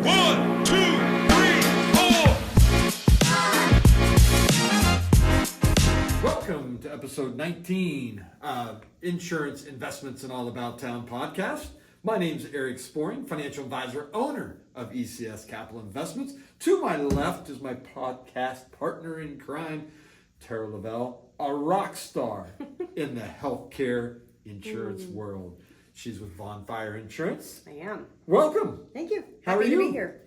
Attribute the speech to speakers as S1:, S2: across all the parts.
S1: 1, 2, 3, 4.
S2: Welcome to episode 19 of Insurance, Investments, and All About Town podcast. My name's Eric Sporing, financial advisor, owner of ECS Capital Investments. To my left is my podcast partner in crime, Tara Lavelle, a rock star in the healthcare insurance world. She's with Vaughn Fire Insurance.
S3: I am.
S2: Welcome.
S3: Thank you.
S2: How are
S3: Happy
S2: you?
S3: to be here.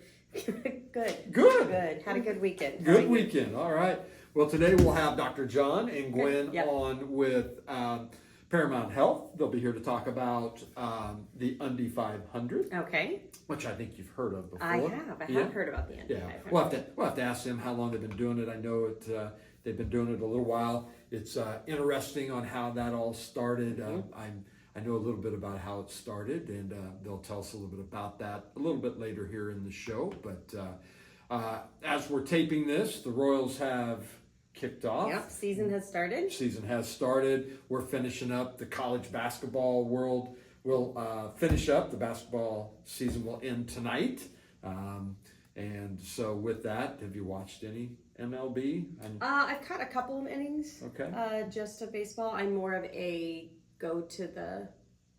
S3: Good.
S2: Good.
S3: Had a good weekend.
S2: Good weekend. All right. Well, today we'll have Dr. John and Gwyn
S3: Yep.
S2: on with Paramount Health. They'll be here to talk about the Undy 500,
S3: Okay.
S2: which I think you've heard of before.
S3: I have heard about the Undy 500.
S2: We'll have to ask them how long they've been doing it. I know it. They've been doing it a little while. It's interesting on how that all started. I know a little bit about how it started, and they'll tell us a little bit about that a little bit later here in the show. But as we're taping this, the Royals have kicked off.
S3: Yep. Season has started.
S2: Season has started. We're finishing up. The college basketball world will finish up. The basketball season will end tonight. And so with that, have you watched any MLB?
S3: I've caught a couple of innings.
S2: Okay.
S3: Just of baseball. I'm more of a go to the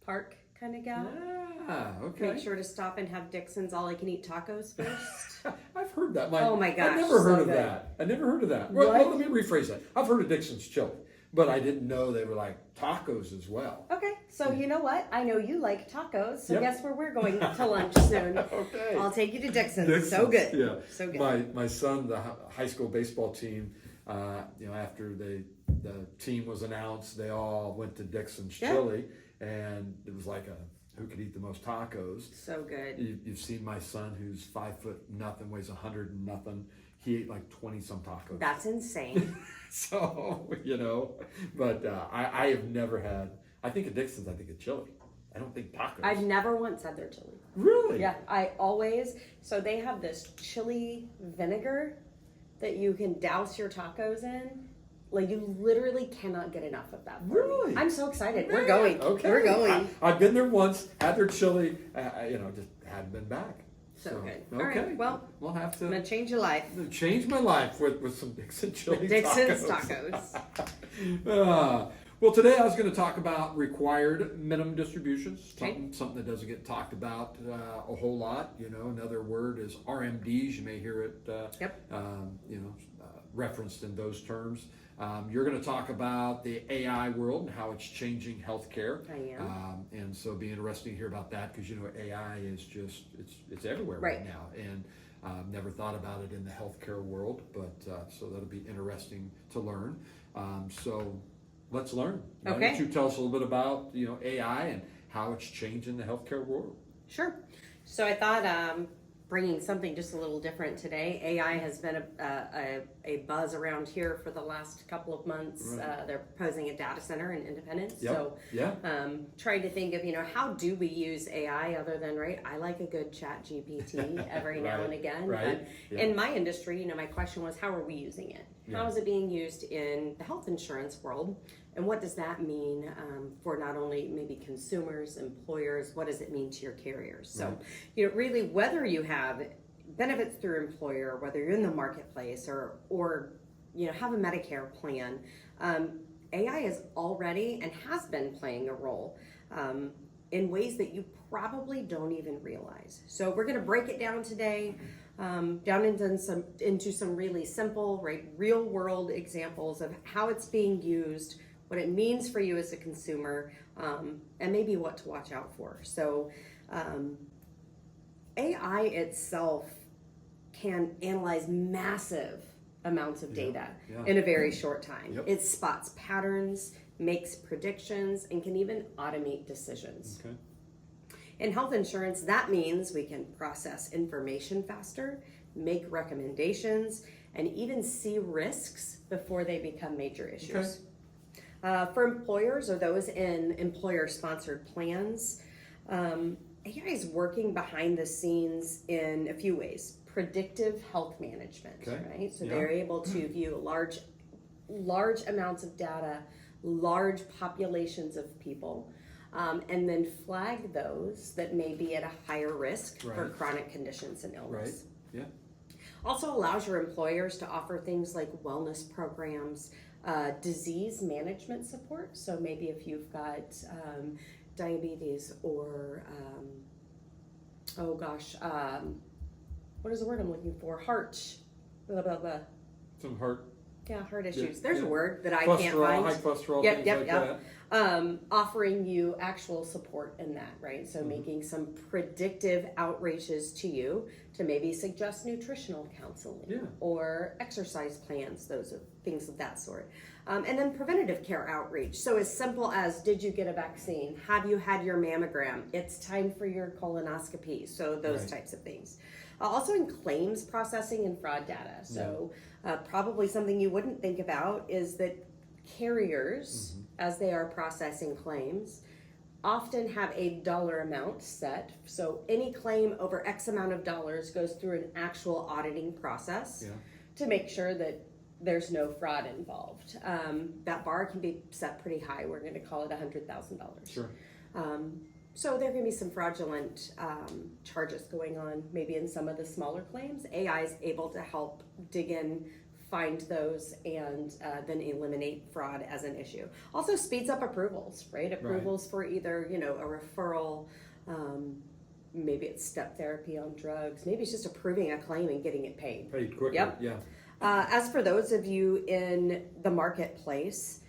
S3: park kind of gal.
S2: Okay.
S3: Make sure to stop and have Dixon's all-I-can-eat tacos first.
S2: I've heard that.
S3: Oh my gosh,
S2: I never heard
S3: so
S2: of
S3: good.
S2: that. I never heard of that. Well, let me rephrase that. I've heard of Dixon's chili, but I didn't know they were like tacos as well.
S3: Okay, so you know what? I know you like tacos, so
S2: Yep.
S3: guess where we're going to lunch soon.
S2: Okay.
S3: I'll take you to Dixon's.
S2: Dixon's,
S3: So good.
S2: Yeah.
S3: So good.
S2: My son, the high school baseball team, after the team was announced, they all went to Dixon's
S3: Yeah.
S2: chili, and it was like who could eat the most tacos.
S3: So good.
S2: You've seen my son, who's 5'0", weighs 100 and nothing. He ate like 20 some tacos.
S3: That's insane.
S2: So, but I have never had, I think of Dixon's, I think of chili. I don't think tacos.
S3: I've never once had their chili.
S2: Really?
S3: Yeah, so they have this chili vinegar that you can douse your tacos in. Like, you literally cannot get enough of that.
S2: Really?
S3: I'm so excited.
S2: Man,
S3: We're going.
S2: Okay.
S3: We're going.
S2: I've been there once, had their chili, just hadn't been back.
S3: So good.
S2: Okay.
S3: All right, well,
S2: we'll have
S3: I'm going to change your life.
S2: change my life with some Dixon chili
S3: Dixon's
S2: tacos.
S3: tacos.
S2: Well, today I was going to talk about required minimum distributions,
S3: Okay.
S2: something that doesn't get talked about a whole lot. Another word is RMDs. You may hear it referenced in those terms. You're going to talk about the AI world and how it's changing healthcare.
S3: I am.
S2: And so it'll be interesting to hear about that because, AI is just, it's everywhere right now. And never thought about it in the healthcare world, but so that'll be interesting to learn. So let's learn. Why
S3: Okay.
S2: don't you tell us a little bit about, AI and how it's changing the healthcare world?
S3: Sure. So I thought bringing something just a little different today. AI has been a buzz around here for the last couple of months.
S2: Right.
S3: They're proposing a data center in Independence.
S2: Yep.
S3: So trying to think of, how do we use AI other than, I like a good chat GPT every now and again.
S2: Right.
S3: But in my industry, my question was, how are we using it? How is it being used in the health insurance world? And what does that mean for not only maybe consumers, employers, what does it mean to your carriers? So, really, whether you have benefits through employer, whether you're in the marketplace or have a Medicare plan, AI is already and has been playing a role in ways that you probably don't even realize. So we're going to break it down today, down into some really simple, real world examples of how it's being used, what it means for you as a consumer, and maybe what to watch out for. So AI itself can analyze massive amounts of data in a very short time.
S2: Yep.
S3: It spots patterns, makes predictions, and can even automate decisions.
S2: Okay.
S3: In health insurance, that means we can process information faster, make recommendations, and even see risks before they become major issues. For employers or those in employer-sponsored plans, AI is working behind the scenes in a few ways. Predictive health management, right? So they're able to view large amounts of data, large populations of people, and then flag those that may be at a higher risk for
S2: Right.
S3: chronic conditions and illness.
S2: Right. Yeah.
S3: Also allows your employers to offer things like wellness programs, disease management support. So maybe if you've got diabetes or, what is the word I'm looking for? Heart, blah, blah, blah.
S2: Some heart.
S3: Yeah, heart issues.
S2: Yeah,
S3: There's
S2: yeah.
S3: a word that I
S2: Cholesterol,
S3: can't find.
S2: high cholesterol,
S3: Yep,
S2: things
S3: yep,
S2: like
S3: yep.
S2: that.
S3: Offering you actual support in that, right? So making some predictive outreaches to you to maybe suggest nutritional counseling
S2: Yeah.
S3: or exercise plans, those are things of that sort. And then preventative care outreach. So as simple as, did you get a vaccine? Have you had your mammogram? It's time for your colonoscopy. So those
S2: Right.
S3: types of things. Also in claims processing and fraud data. So probably something you wouldn't think about is that carriers, as they are processing claims, often have a dollar amount set. So any claim over X amount of dollars goes through an actual auditing process
S2: Yeah.
S3: to make sure that there's no fraud involved. That bar can be set pretty high. We're going to call it $100,000.
S2: Sure.
S3: So there can be some fraudulent charges going on, maybe in some of the smaller claims. AI is able to help dig in, find those, and then eliminate fraud as an issue. Also speeds up approvals, right? Approvals for either, a referral, maybe it's step therapy on drugs, maybe it's just approving a claim and getting it paid.
S2: Paid quicker.
S3: Yep.
S2: Yeah.
S3: As for those of you in the marketplace,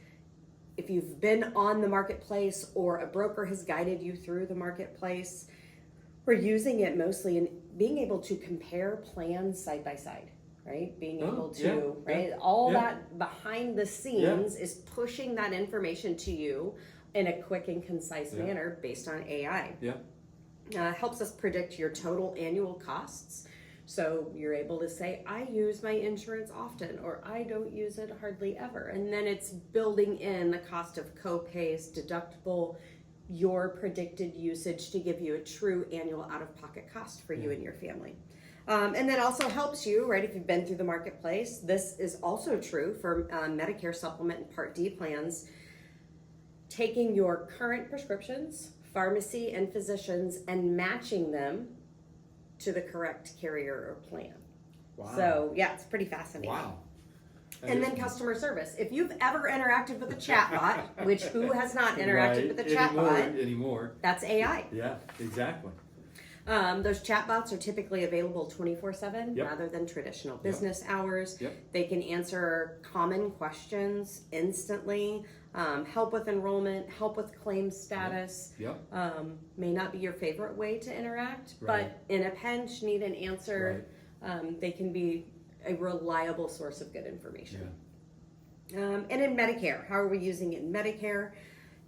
S3: if you've been on the marketplace or a broker has guided you through the marketplace, we're using it mostly in being able to compare plans side by side, right? Being able to, right? All that behind the scenes is pushing that information to you in a quick and concise manner based on AI.
S2: Yeah.
S3: Helps us predict your total annual costs. So you're able to say, I use my insurance often, or I don't use it hardly ever. And then it's building in the cost of co-pays, deductible, your predicted usage to give you a true annual out-of-pocket cost for you and your family. And then also helps you, right, if you've been through the marketplace. This is also true for Medicare Supplement and Part D plans. Taking your current prescriptions, pharmacy and physicians, and matching them to the correct carrier or plan.
S2: Wow.
S3: So yeah, it's pretty fascinating.
S2: Wow.
S3: And then customer service. If you've ever interacted with a chatbot, which who has not interacted with a chatbot?
S2: Anymore.
S3: That's AI.
S2: Yeah, exactly.
S3: Those chatbots are typically available 24/7 rather than traditional business hours. They can answer common questions instantly, help with enrollment, help with claim status. May not be your favorite way to interact, but in a pinch, need an answer, they can be a reliable source of good information. And in Medicare, how are we using it in Medicare?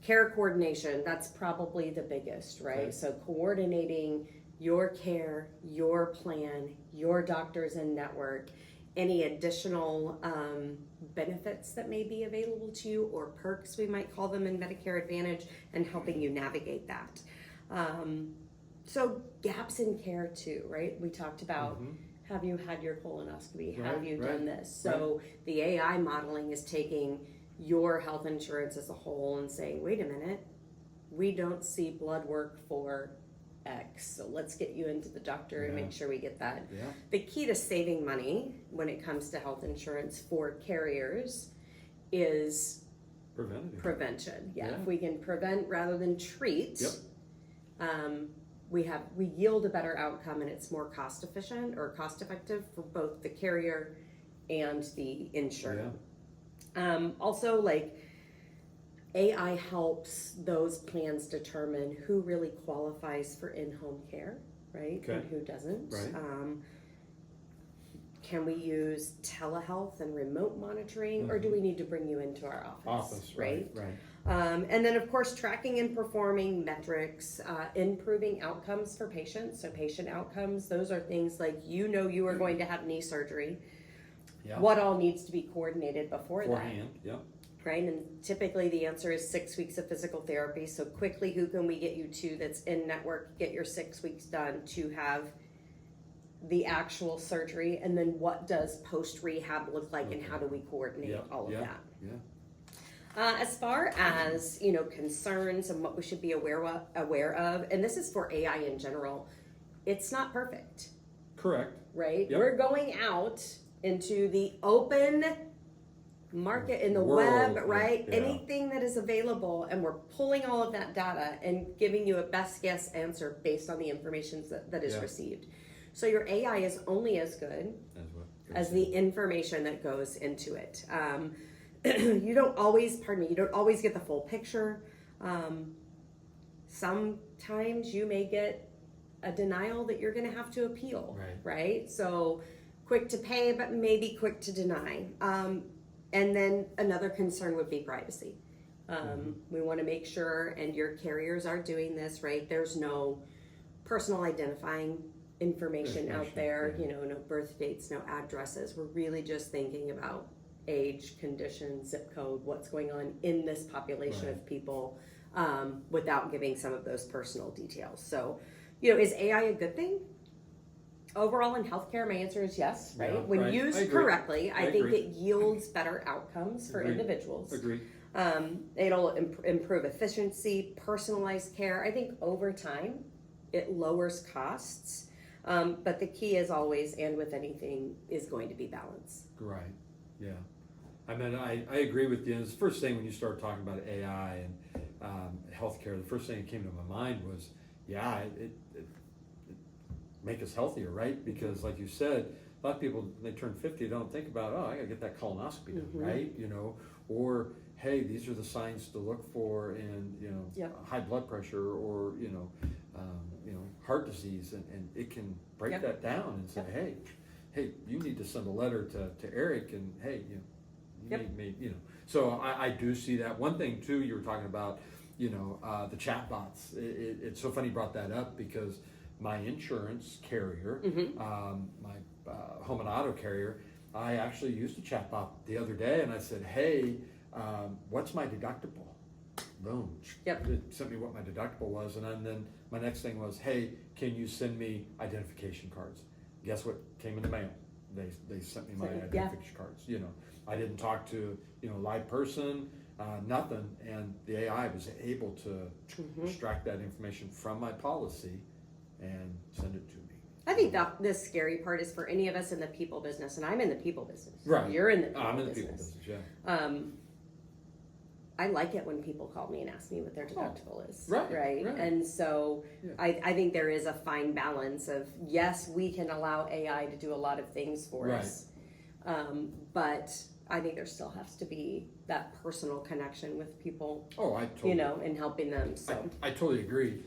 S3: Care coordination, that's probably the biggest, right? So coordinating your care, your plan, your doctors and network, any additional benefits that may be available to you, or perks, we might call them in Medicare Advantage, and helping you navigate that. So gaps in care too, right? We talked about, have you had your colonoscopy? Have you done this? So the AI modeling is taking your health insurance as a whole and saying, wait a minute, we don't see blood work for X, so let's get you into the doctor and make sure we get that. The key to saving money when it comes to health insurance for carriers is prevention. If we can prevent rather than treat, we yield a better outcome, and it's more cost efficient or cost effective for both the carrier and the insurer. Also, like, AI helps those plans determine who really qualifies for in-home care, right? And who doesn't. Can we use telehealth and remote monitoring, or do we need to bring you into our office? Right. And then, of course, tracking and performing metrics, improving outcomes for patients. So patient outcomes, those are things like, you are going to have knee surgery. What all needs to be coordinated beforehand? Right, and typically the answer is 6 weeks of physical therapy. So quickly, who can we get you to that's in network, get your 6 weeks done to have the actual surgery, and then what does post-rehab look like, and how do we coordinate all of that? As far as, you know, concerns and what we should be aware of, and this is for AI in general, it's not perfect,
S2: Correct.
S3: right?
S2: Yep.
S3: We're going out into the open market in the
S2: World,
S3: web, right?
S2: yeah.
S3: Anything that is available, and we're pulling all of that data and giving you a best guess answer based on the information that is
S2: Yeah.
S3: received. So your AI is only as good as the information that goes into it. You don't always get the full picture. Sometimes you may get a denial that you're going to have to appeal, right? So quick to pay, but maybe quick to deny. And then another concern would be privacy. We want to make sure, and your carriers are doing this, right? There's no personal identifying information out there, you know, no birth dates, no addresses. We're really just thinking about age, condition, zip code, what's going on in this population of people, without giving some of those personal details. So, you know, is AI a good thing? Overall in healthcare, my answer is yes, right?
S2: Yeah,
S3: when used correctly, I think it yields better outcomes for individuals.
S2: Agreed.
S3: It'll improve efficiency, personalized care. I think over time, it lowers costs. But the key, as always, and with anything, is going to be balance.
S2: Right. Yeah. I mean, I agree with you. And the first thing when you start talking about AI and healthcare, the first thing that came to my mind was, it make us healthier, right? Because like you said, a lot of people, when they turn 50, they don't think about, I gotta get that colonoscopy done, right? You know, or hey, these are the signs to look for in, you know, high blood pressure or, you know, heart disease, and it can break that down and say, hey, you need to send a letter to Eric, and hey, you need, you know. So I do see that. One thing too, you were talking about, you know, the chat bots. It's so funny you brought that up, because my insurance carrier, my home and auto carrier, I actually used a chat bot the other day, and I said, hey, what's my deductible? Boom. It sent me what my deductible was, and then my next thing was, hey, can you send me identification cards? Guess what came in the mail? They sent me my identification cards. You know, I didn't talk to, you know, a live person, nothing, and the AI was able to extract that information from my policy and send it to me.
S3: I think that the scary part is for any of us in the people business, and I'm in the people business.
S2: Right.
S3: You're in the people
S2: I'm in the
S3: business.
S2: people business, yeah.
S3: I like it when people call me and ask me what their deductible is.
S2: Right.
S3: And so I think there is a fine balance of, yes, we can allow AI to do a lot of things for us, but I think there still has to be that personal connection with people.
S2: Oh, I totally.
S3: You know, and helping them. So
S2: I totally agree.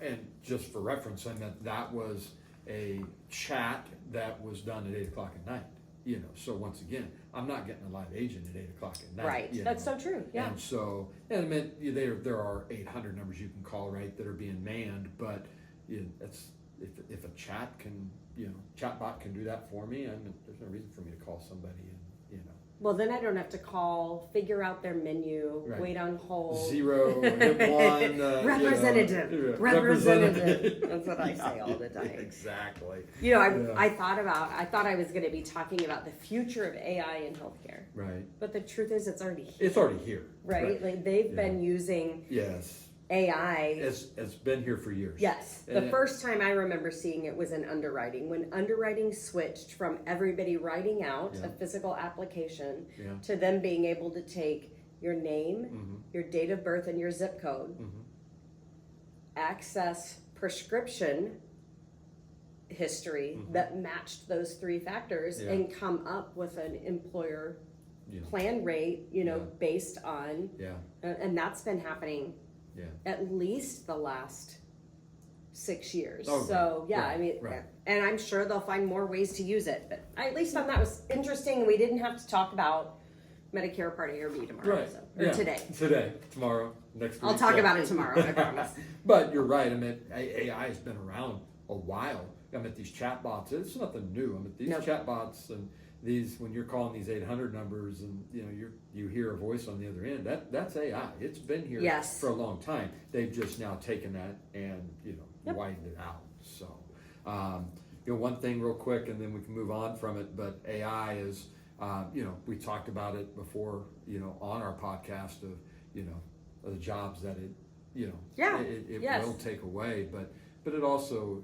S2: And just for reference, I meant that was a chat that was done at 8 o'clock at night. You know, so once again, I'm not getting a live agent at 8 o'clock at night.
S3: Right, that's so true. Yeah.
S2: And so, and I mean, there are 800 numbers you can call, right, that are being manned. But it's if a chat can, you know, chat bot can do that for me, and there's no reason for me to call somebody and, you know.
S3: Well, then I don't have to call, figure out their menu, wait on hold.
S2: 0, hit 1.
S3: Representative. Representative. That's what I say all the time.
S2: Exactly.
S3: You know, I thought I was going to be talking about the future of AI in healthcare.
S2: Right.
S3: But the truth is, it's already here.
S2: It's already here.
S3: Right? Like they've been using AI.
S2: It's been here for years.
S3: Yes. The first time I remember seeing it was in underwriting. When underwriting switched from everybody writing out a physical application to them being able to take your name, your date of birth, and your zip code, access prescription history that matched those 3 factors, and come up with an employer plan rate, you know, based on, and that's been happening at least the last 6 years. So I mean, and I'm sure they'll find more ways to use it, but I at least thought that was interesting, and we didn't have to talk about Medicare Part A or B tomorrow, or today,
S2: tomorrow, next week.
S3: I'll talk about it tomorrow, I promise.
S2: But you're right. I mean, AI has been around a while. I mean, these chatbots, it's nothing new. I mean, these chatbots and these, when you're calling these 800 numbers and, you know, you hear a voice on the other end, that's AI. It's been here for a long time. They've just now taken that and, you know, widened it out. So, you know, one thing real quick, and then we can move on from it, but AI is, We talked about it before, on our podcast of, of the jobs that it
S3: Yes.
S2: will take away, but it also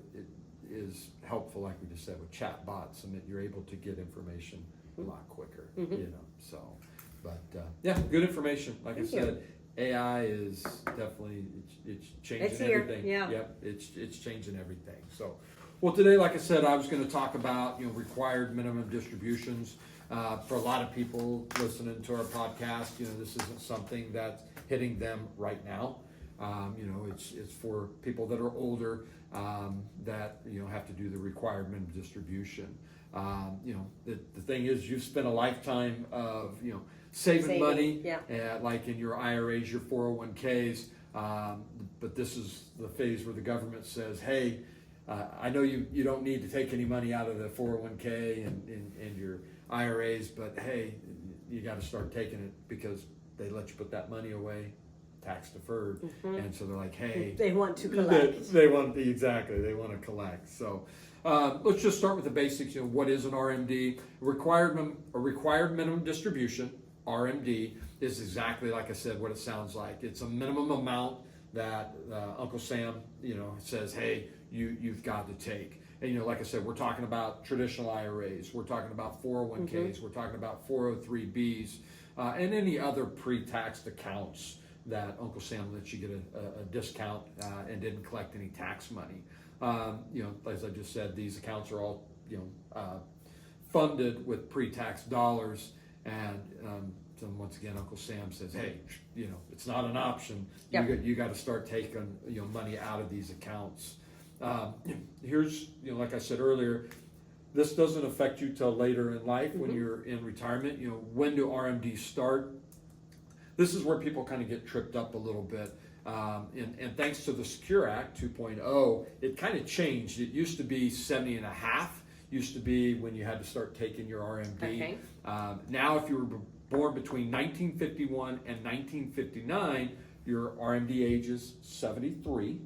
S2: is helpful, like we just said, with chat bots, and that you're able to get information a lot quicker, so, but, good information. Like I said, AI is definitely, it's changing
S3: here,
S2: everything.
S3: yeah.
S2: Yep, it's changing everything. So, well, today, like I said, I was going to talk about, required minimum distributions. For a lot of people listening to our podcast, this isn't something that's hitting them right now. It's for people that are older, that, have to do the required minimum distribution. The thing is, you've spent a lifetime of, saving money, like in your IRAs, your 401ks, but this is the phase where the government says, hey, I know you don't need to take any money out of the 401k and your IRAs, but hey, you got to start taking it because they let you put that money away, tax deferred, and so they're like, hey,
S3: they want to collect.
S2: They want to collect. So let's just start with the basics. What is an RMD? A required minimum distribution. RMD is exactly like I said, what it sounds like. It's a minimum amount that Uncle Sam, says, hey, you've got to take. And like I said, we're talking about traditional IRAs, we're talking about 401ks, we're talking about 403bs, and any other pre-taxed accounts that Uncle Sam lets you get a discount and didn't collect any tax money. As I just said, these accounts are all funded with pre-tax dollars, and so once again, Uncle Sam says, hey, it's not an option. You got to start taking money out of these accounts. Here's, like I said earlier, this doesn't affect you till later in life when you're in retirement. When do RMDs start? This is where people kind of get tripped up a little bit. And thanks to the Secure Act 2.0, it kind of changed. It used to be 70 and a half, used to be when you had to start taking your RMD.
S3: Okay.
S2: Now, if you were born between 1951 and 1959, your RMD age is 73.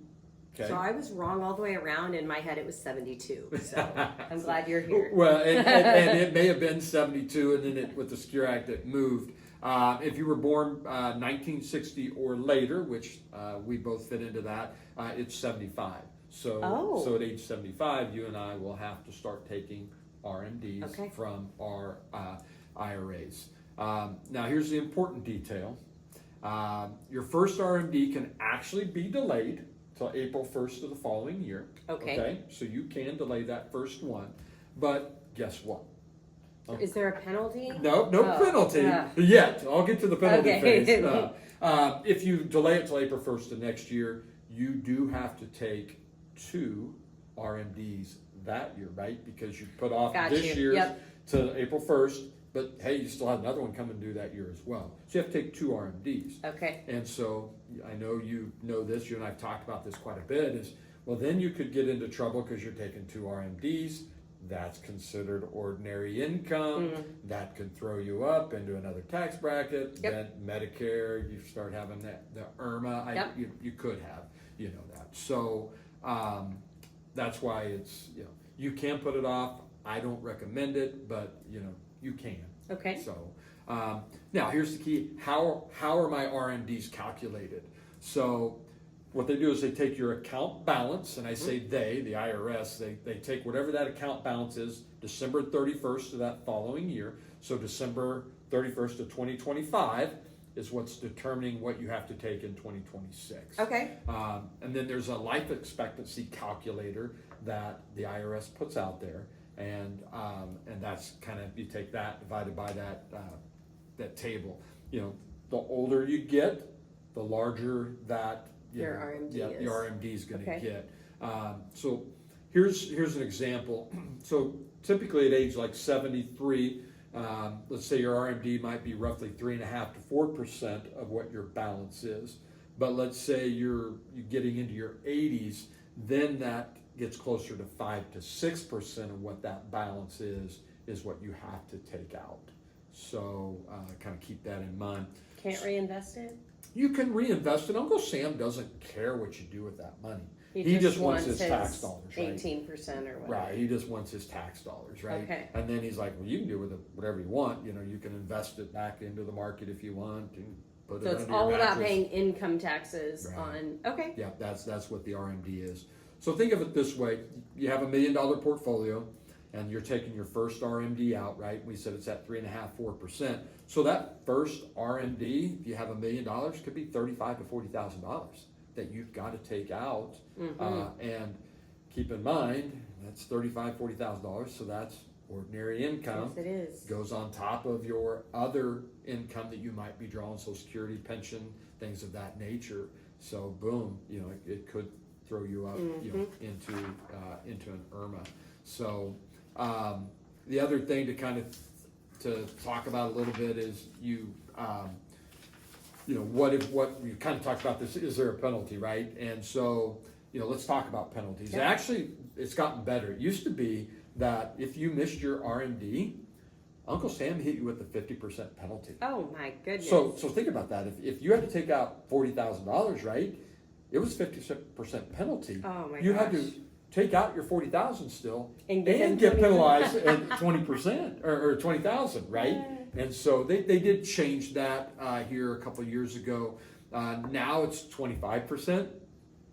S2: Okay.
S3: So I was wrong all the way around. In my head, it was 72. So I'm glad you're here.
S2: Well, and it may have been 72, and then with the Secure Act, it moved. If you were born 1960 or later, which we both fit into that, it's 75. So at age 75, you and I will have to start taking RMDs from our IRAs. Now, here's the important detail. Your first RMD can actually be delayed till April 1st of the following year. Okay. So you can delay that first one, but guess what?
S3: Is there a penalty?
S2: No penalty yet. I'll get to the penalty phase. If you delay it till April 1st of next year, you do have to take 2 RMDs that year, right? Because you put off this year's to April 1st, but hey, you still have another one coming due that year as well. So you have to take 2 RMDs.
S3: Okay.
S2: And so I know you know this, you and I've talked about this quite a bit, is, well, then you could get into trouble because you're taking 2 RMDs. That's considered ordinary income. That could throw you up into another tax bracket. Then Medicare, you start having the IRMA. You could have, that. So that's why it's, you can put it off. I don't recommend it, but you can.
S3: Okay.
S2: So now here's the key. How are my RMDs calculated? So what they do is they take your account balance, and I say the IRS, they take whatever that account balance is, December 31st of that following year. So December 31st of 2025 is what's determining what you have to take in 2026.
S3: Okay.
S2: And then there's a life expectancy calculator that the IRS puts out there, and that's kind of, you take that divided by that table. The older you get, the larger that
S3: your RMD is.
S2: Your RMD is going to get. So here's an example. So typically at age like 73, let's say your RMD might be roughly 3.5 to 4% of what your balance is. But let's say you're getting into your 80s, then that gets closer to 5 to 6% of what that balance is what you have to take out. So kind of keep that in mind.
S3: Can't reinvest it?
S2: You can reinvest it. Uncle Sam doesn't care what you do with that money.
S3: He
S2: just wants his tax dollars, right?
S3: 18% or whatever.
S2: Right, he just wants his tax dollars, right?
S3: Okay.
S2: And then he's like, well, you can do with it whatever you want. You know, you can invest it back into the market if you want and put it
S3: So it's
S2: under
S3: all
S2: your
S3: about
S2: mattress.
S3: paying income taxes
S2: Right.
S3: on, okay.
S2: Yeah, that's what the RMD is. So think of it this way: you have $1 million portfolio, and you're taking your first RMD out, right? We said it's at 3.5–4%. So that first RMD, if you have $1 million, could be $35,000 to $40,000 that you've got to take out. And keep in mind that's $35,000–$40,000. So that's ordinary income.
S3: Yes, it is.
S2: Goes on top of your other income that you might be drawing, Social Security, pension, things of that nature. So boom, you know, it could throw you up, you know, into an IRMA. So the other thing to kind of to talk about a little bit is you know, what you kind of talked about this, is there a penalty, right? And so, you know, let's talk about penalties.
S3: Yeah.
S2: Actually, it's gotten better. It used to be that if you missed your RMD, Uncle Sam hit you with a 50% penalty.
S3: Oh my goodness.
S2: So think about that. If you had to take out $40,000, right? It was 50% penalty.
S3: Oh my
S2: You
S3: gosh.
S2: had to take out your $40,000 still
S3: And
S2: and
S3: get
S2: get penalized at 20% or $20,000, right? And so they did change that here a couple of years ago. Now it's 25%.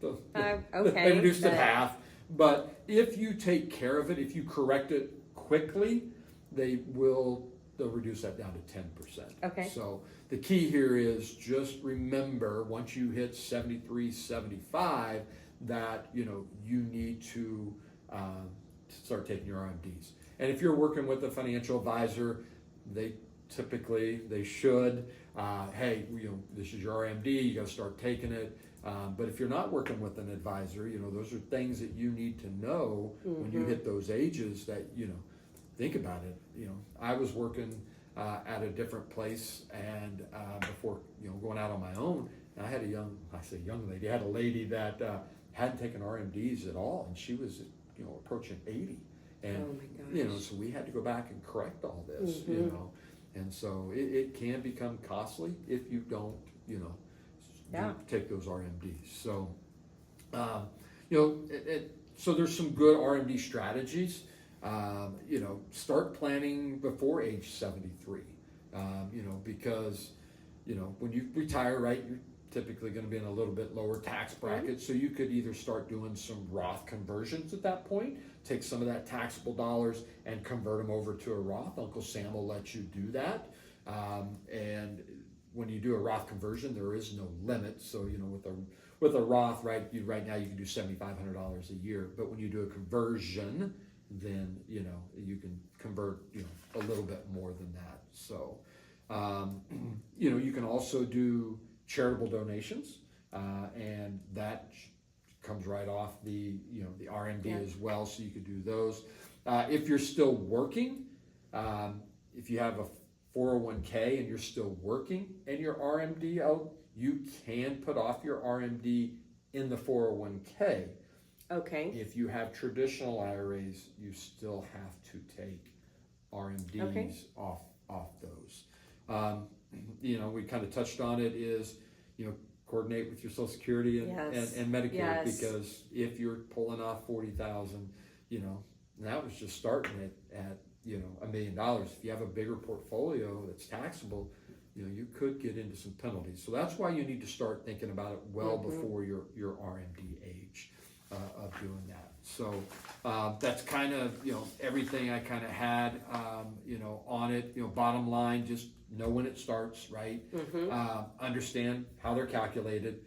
S2: So
S3: okay,
S2: they reduced it
S3: but-
S2: half. But if you take care of it, if you correct it quickly, they'll reduce that down to 10%.
S3: Okay.
S2: So the key here is just remember, once you hit 73, 75, that you know you need to start taking your RMDs. And if you're working with a financial advisor, they should. Hey, you know, this is your RMD. You got to start taking it. But if you're not working with an advisor, you know, those are things that you need to know when you hit those ages. That you know, think about it. You know, I was working at a different place, and before you know going out on my own, and I had a young lady. I had a lady that hadn't taken RMDs at all, and she was you know approaching 80, and
S3: Oh my gosh.
S2: you know, so we had to go back and correct all this. You know, and so it can become costly if you don't you know.
S3: Yeah.
S2: Take those RMDs. So, you know, so there's some good RMD strategies. You know, start planning before age 73. You know, because, you know, when you retire, right, you're typically going to be in a little bit lower tax bracket. So you could either start doing some Roth conversions at that point, take some of that taxable dollars and convert them over to a Roth. Uncle Sam will let you do that. And when you do a Roth conversion, there is no limit. So you know, with a Roth, right now you can do $7,500 a year. But when you do a conversion, then you know you can convert you know a little bit more than that. So you know, you can also do charitable donations, and that comes right off the you know the RMD as well. So you could do those. If you're still working, if you have a 401k and you're still working and your RMD out, you can put off your RMD in the 401k.
S3: Okay.
S2: If you have traditional IRAs, you still have to take RMDs off those. You know, we kind of touched on it is, you know, coordinate with your Social Security and Medicare, because if you're pulling off 40,000, you know, and that was just starting at you know $1 million. If you have a bigger portfolio that's taxable, you know you could get into some penalties. So that's why you need to start thinking about it well before your RMD age of doing that. So that's kind of you know everything I kind of had you know on it. You know, bottom line, just know when it starts, right? Understand how they're calculated,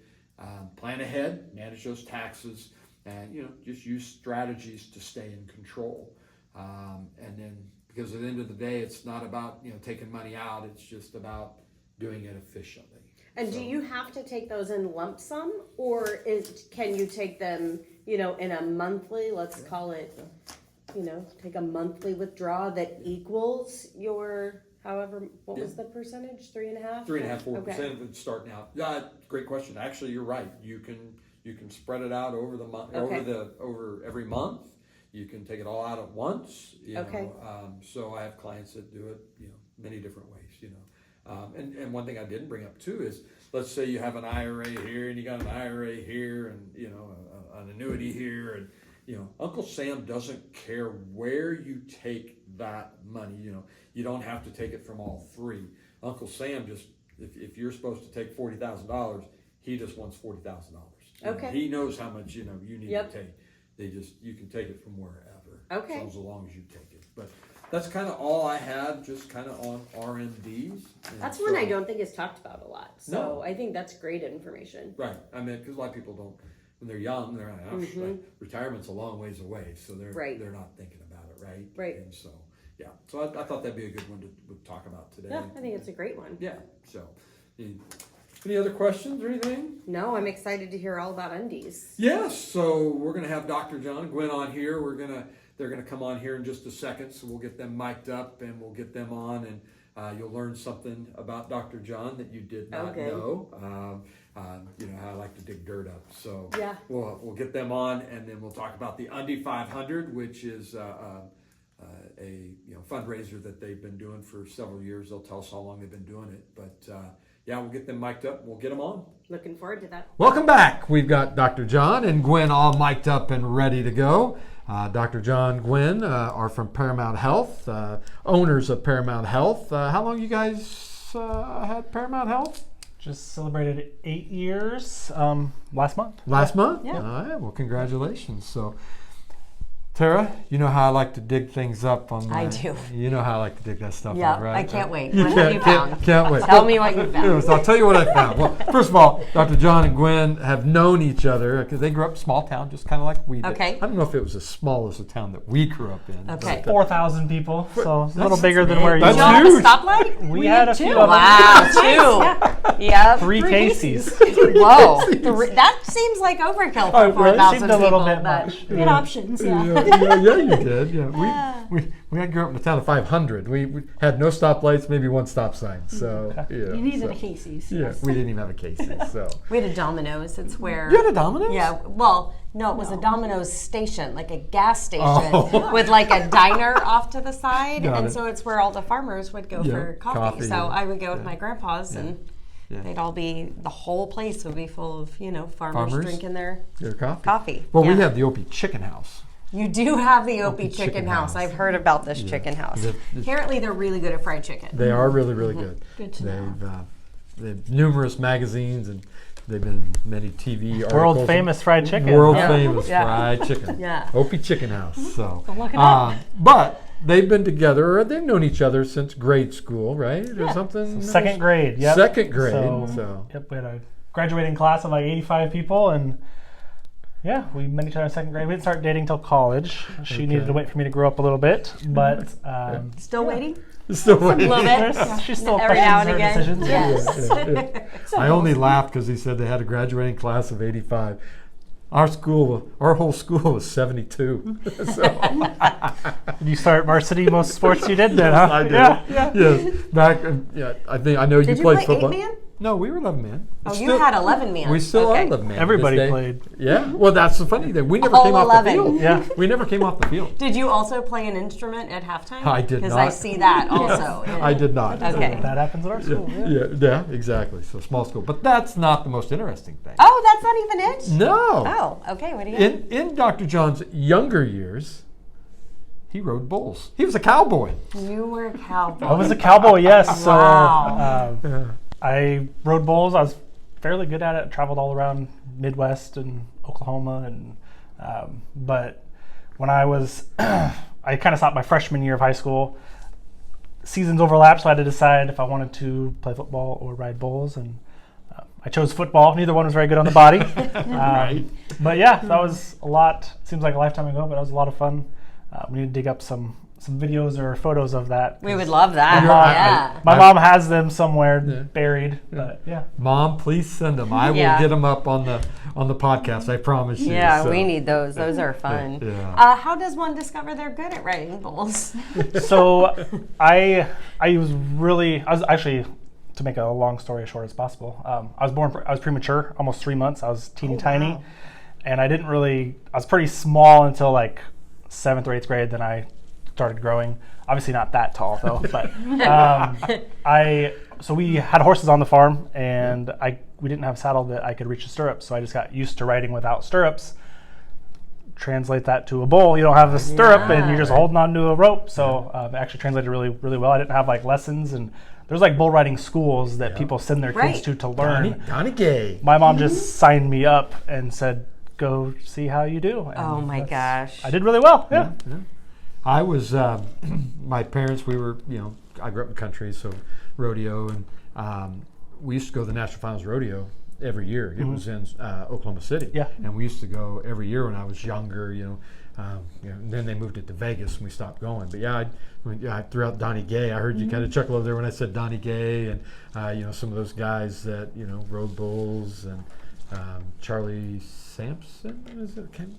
S2: plan ahead, manage those taxes, and you know just use strategies to stay in control. And then, because at the end of the day, it's not about you know taking money out; it's just about doing it efficiently.
S3: And do you have to take those in lump sum, or can you take them, you know, in a monthly? Let's call it, you know, take a monthly withdrawal that equals your however. What was the percentage? 3.5.
S2: 3.5–4% would starting out. Great question. Actually, you're right. You can spread it out over the month, over every month. You can take it all out at once. You know, so I have clients that do it, you know, many different ways. You know, And one thing I didn't bring up too is, let's say you have an IRA here and you got an IRA here and an annuity here, and Uncle Sam doesn't care where you take that money. You don't have to take it from all three. Uncle Sam just, if you're supposed to take $40,000, he just wants $40,000.
S3: Okay.
S2: He knows how much you need
S3: Yep.
S2: to take. You can take it from wherever.
S3: Okay.
S2: As long as you take it. But that's kind of all I had, just kind of on RMDs.
S3: That's one I don't think is talked about a lot. So
S2: No.
S3: I think that's great information.
S2: Right. I mean, because a lot of people don't, when they're young, they're like, like, retirement's a long ways away, so they're not thinking about it, right?
S3: Right.
S2: And so, yeah. So I thought that'd be a good one to talk about today.
S3: Yeah, I think it's a great one.
S2: Yeah. So, any other questions or anything?
S3: No, I'm excited to hear all about undies.
S2: Yes. So we're gonna have Dr. John and Gwyn on here. They're gonna come on here in just a second. So we'll get them mic'd up and we'll get them on, and you'll learn something about Dr. John that you did not know. How I like to dig dirt up. So
S3: yeah,
S2: we'll get them on, and then we'll talk about the Undie 500, which is a fundraiser that they've been doing for several years. They'll tell us how long they've been doing it, but we'll get them mic'd up. We'll get them on.
S3: Looking forward to that.
S2: Welcome back. We've got Dr. John and Gwyn all mic'd up and ready to go. Dr. John, Gwyn are from Paramount Health, owners of Paramount Health. How long you guys had Paramount Health?
S4: Just celebrated 8 years last month.
S2: Last month?
S4: Yeah.
S2: All right. Well, congratulations. So, Tara, you know how I like to dig things up on my...
S5: I do.
S2: You know how I like to dig that stuff
S5: Yeah,
S2: up, right?
S5: I can't wait.
S2: You
S5: What have you found?
S2: Can't wait.
S5: Tell me what you found.
S2: So I'll tell you what I found. Well, first of all, Dr. John and Gwyn have known each other because they grew up in a small town, just kind of like we did.
S5: Okay.
S2: I don't know if it was as small as the town that we grew up in.
S5: Okay.
S4: 4,000 people, so it's a little bigger than where you
S2: That's
S5: Did y'all have a
S2: huge.
S5: stoplight?
S4: We had a few of them.
S5: Wow, two. Yep.
S4: Three Casey's.
S5: Whoa. That seems like overkill for
S2: Right.
S5: 4,000
S4: Seemed a little
S5: people.
S4: bit
S5: but
S4: much.
S5: good options, yeah.
S2: Yeah, you did. Yeah, we had grew up in a town of 500. We had no stoplights, maybe one stop sign. So
S6: You needed a Casey's.
S2: Yeah, we didn't even have a Casey's. So
S5: We had a Domino's. It's where...
S2: you had a Domino's?
S5: Yeah, well, no, it was a Domino's station, like a gas station with like a diner off to the side.
S2: Got
S5: and
S2: it.
S5: so it's where all the farmers would go for coffee. So I would go with my grandpas and they'd all be, the whole place would be full of, farmers drinking their coffee.
S2: Well, we
S5: Yeah.
S2: have the Opie Chicken House.
S5: You do have the
S2: Opie
S5: Opie Chicken
S2: Chicken
S5: House.
S2: House.
S5: I've heard about this chicken house. Apparently they're really good at fried chicken.
S2: They are really, really good.
S6: Good to know.
S2: They've numerous magazines, and they've been in many TV articles.
S4: World famous fried chicken.
S2: World
S5: Yeah.
S2: famous
S5: Yeah.
S2: fried chicken.
S5: Yeah.
S2: Opie Chicken House. So,
S6: Look it up.
S2: but they've been together, or they've known each other since grade school, right? Or something.
S4: Second grade, yep.
S2: Second grade.
S4: So, yep, we had a graduating class of like 85 people, and yeah, we met each other in second grade. We didn't start dating till college. She needed to wait for me to grow up a little bit, but
S5: Still waiting?
S2: Still
S5: A little bit.
S4: she still
S5: Every now
S4: questions
S5: and
S4: her
S5: again.
S4: decisions.
S5: Yes.
S2: I only laughed because he said they had a graduating class of 85. Our whole school was 72. So,
S4: Did you start varsity most sports you did then, huh?
S2: I did.
S4: Yeah.
S2: Yes. Back. I know
S5: Did
S2: you
S5: you
S2: played
S5: play
S2: football.
S5: 8-man?
S2: No, we were 11 man.
S5: Oh, you had 11 man.
S2: We still
S5: Okay.
S2: are 11 man.
S4: Everybody
S2: This day.
S4: played.
S2: Yeah. Well, that's the funny thing. We never
S5: All
S2: came off
S5: 11.
S2: the field.
S4: Yeah.
S2: We never came off the field.
S5: Did you also play an instrument at halftime?
S2: I did
S5: Because I
S2: not.
S5: see that also.
S2: I did not.
S5: Okay.
S4: That happens at our school.
S2: Yeah, exactly. So small school. But that's not the most interesting thing.
S5: Oh, that's not even it?
S2: No.
S5: Oh, okay. What do you got?
S2: In Dr. John's younger years, he rode bulls. He was a cowboy.
S5: You were a cowboy.
S4: I was a cowboy, yes. So
S5: Wow.
S4: I rode bulls. I was fairly good at it. Traveled all around Midwest and Oklahoma, and but when I was, I kind of stopped my freshman year of high school. Seasons overlapped, so I had to decide if I wanted to play football or ride bulls, and I chose football. Neither one was very good on the body.
S2: Right.
S4: But yeah, that was a lot. Seems like a lifetime ago, but that was a lot of fun. We need to dig up some videos or photos of that.
S5: We would love that.
S2: Yeah.
S4: My mom has them somewhere buried, but yeah.
S2: Mom, please send them. I will
S5: Yeah.
S2: get them up on the podcast. I promise you.
S5: Yeah,
S2: So,
S5: we need those. Those are fun.
S2: Yeah.
S5: How does one discover they're good at riding bulls?
S4: So I was actually, to make a long story as short as possible, I was premature, almost 3 months. I was teeny tiny, and I was pretty small until like 7th or 8th grade. Then I started growing. Obviously not that tall though, but so we had horses on the farm, and we didn't have a saddle that I could reach the stirrups, so I just got used to riding without stirrups. Translate that to a bull, you don't have the stirrup and you're just holding on to a rope, so it actually translated really, really well. I didn't have like lessons, and there's like bull riding schools that people send their kids to learn.
S6: Donnie Gay.
S4: My mom just signed me up and said, go see how you do. And
S5: oh my gosh.
S4: I did really well. Yeah.
S6: I was, my parents, we were, I grew up in the country, so rodeo, and we used to go to the National Finals Rodeo every year. It was in Oklahoma City.
S4: Yeah.
S6: And we used to go every year when I was younger, and then they moved it to Vegas and we stopped going. But I threw out Donnie Gay. I heard you kind of chuckle over there when I said Donnie Gay, and some of those guys that rode bulls, and Charlie Sampson,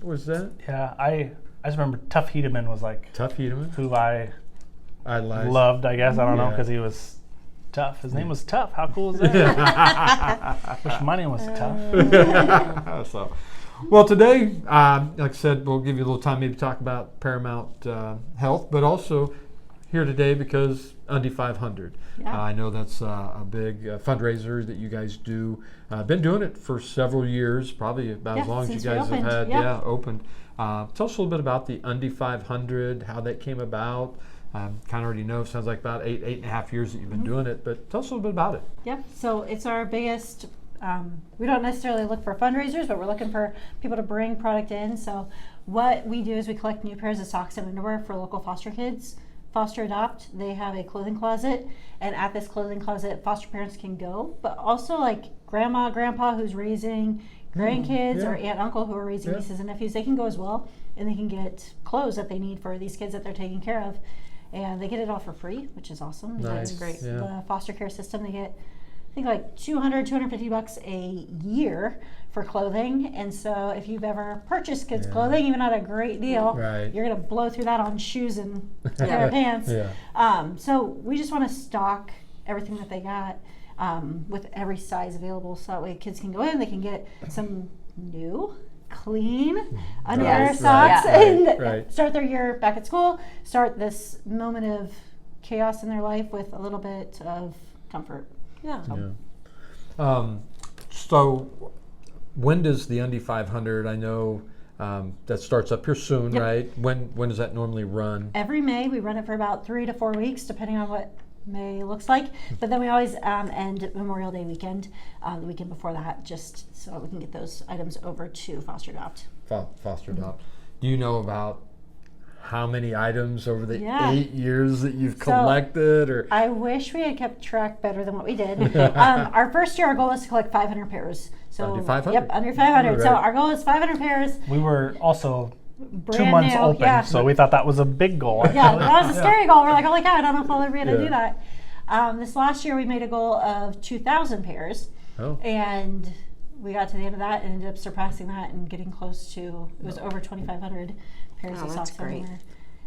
S6: was that?
S4: Yeah, I just remember Tough Hedeman was like
S6: Tough Hedeman,
S4: who I loved, I guess. I don't know, because he was tough. His name was Tough. How cool is that? Wish my name was Tough.
S6: So, well, today, like I said, we'll give you a little time maybe to talk about Paramount Health, but also here today because Undy 500.
S5: Yeah.
S6: I know that's a big fundraiser that you guys do. Been doing it for several years, probably about as long as you guys have had opened. Tell us a little bit about the Undy 500, how that came about. Kind of already know, sounds like about 8.5 years that you've been doing it, but tell us a little bit about it.
S7: Yep, so it's our biggest, we don't necessarily look for fundraisers, but we're looking for people to bring product in. So what we do is we collect new pairs of socks and underwear for local foster kids. Foster Adopt, they have a clothing closet, and at this clothing closet, foster parents can go, but also like grandma, grandpa who's raising grandkids, or aunt, uncle who are raising nieces and nephews, they can go as well, and they can get clothes that they need for these kids that they're taking care of. And they get it all for free, which is awesome.
S6: Nice.
S5: That's great.
S6: Yeah.
S7: The foster care system, they get, I think, like $250 a year for clothing. And so if you've ever purchased kids' clothing, even at a great deal, you're going to blow through that on shoes and a pair of pants. So we just want to stock everything that they got with every size available, so that way kids can go in, they can get some new, clean underwear, socks, and start their year back at school, start this moment of chaos in their life with a little bit of comfort.
S6: So when does the Undy 500, I know that starts up here soon, right? When does that normally run?
S7: Every May. We run it for about 3 to 4 weeks, depending on what May looks like, but then we always end Memorial Day weekend, the weekend before that, just so we can get those items over to Foster Adopt.
S6: Foster Adopt. Do you know about how many items over the 8 years that you've collected? Or
S7: I wish we had kept track better than what we did. Our first year, our goal was to collect 500 pairs. So
S6: under 500?
S7: Yep, under 500. Right. So our goal is 500 pairs.
S4: We were also
S7: Brand
S4: 2 months
S7: new,
S4: open, so we thought that was a big goal.
S7: Yeah, that was a scary goal. We're like, holy cow, I don't know if I'll ever be able to do that. This last year, we made a goal of 2,000 pairs, and we got to the end of that and ended up surpassing that and getting close to, it was over 2,500 pairs of socks and underwear.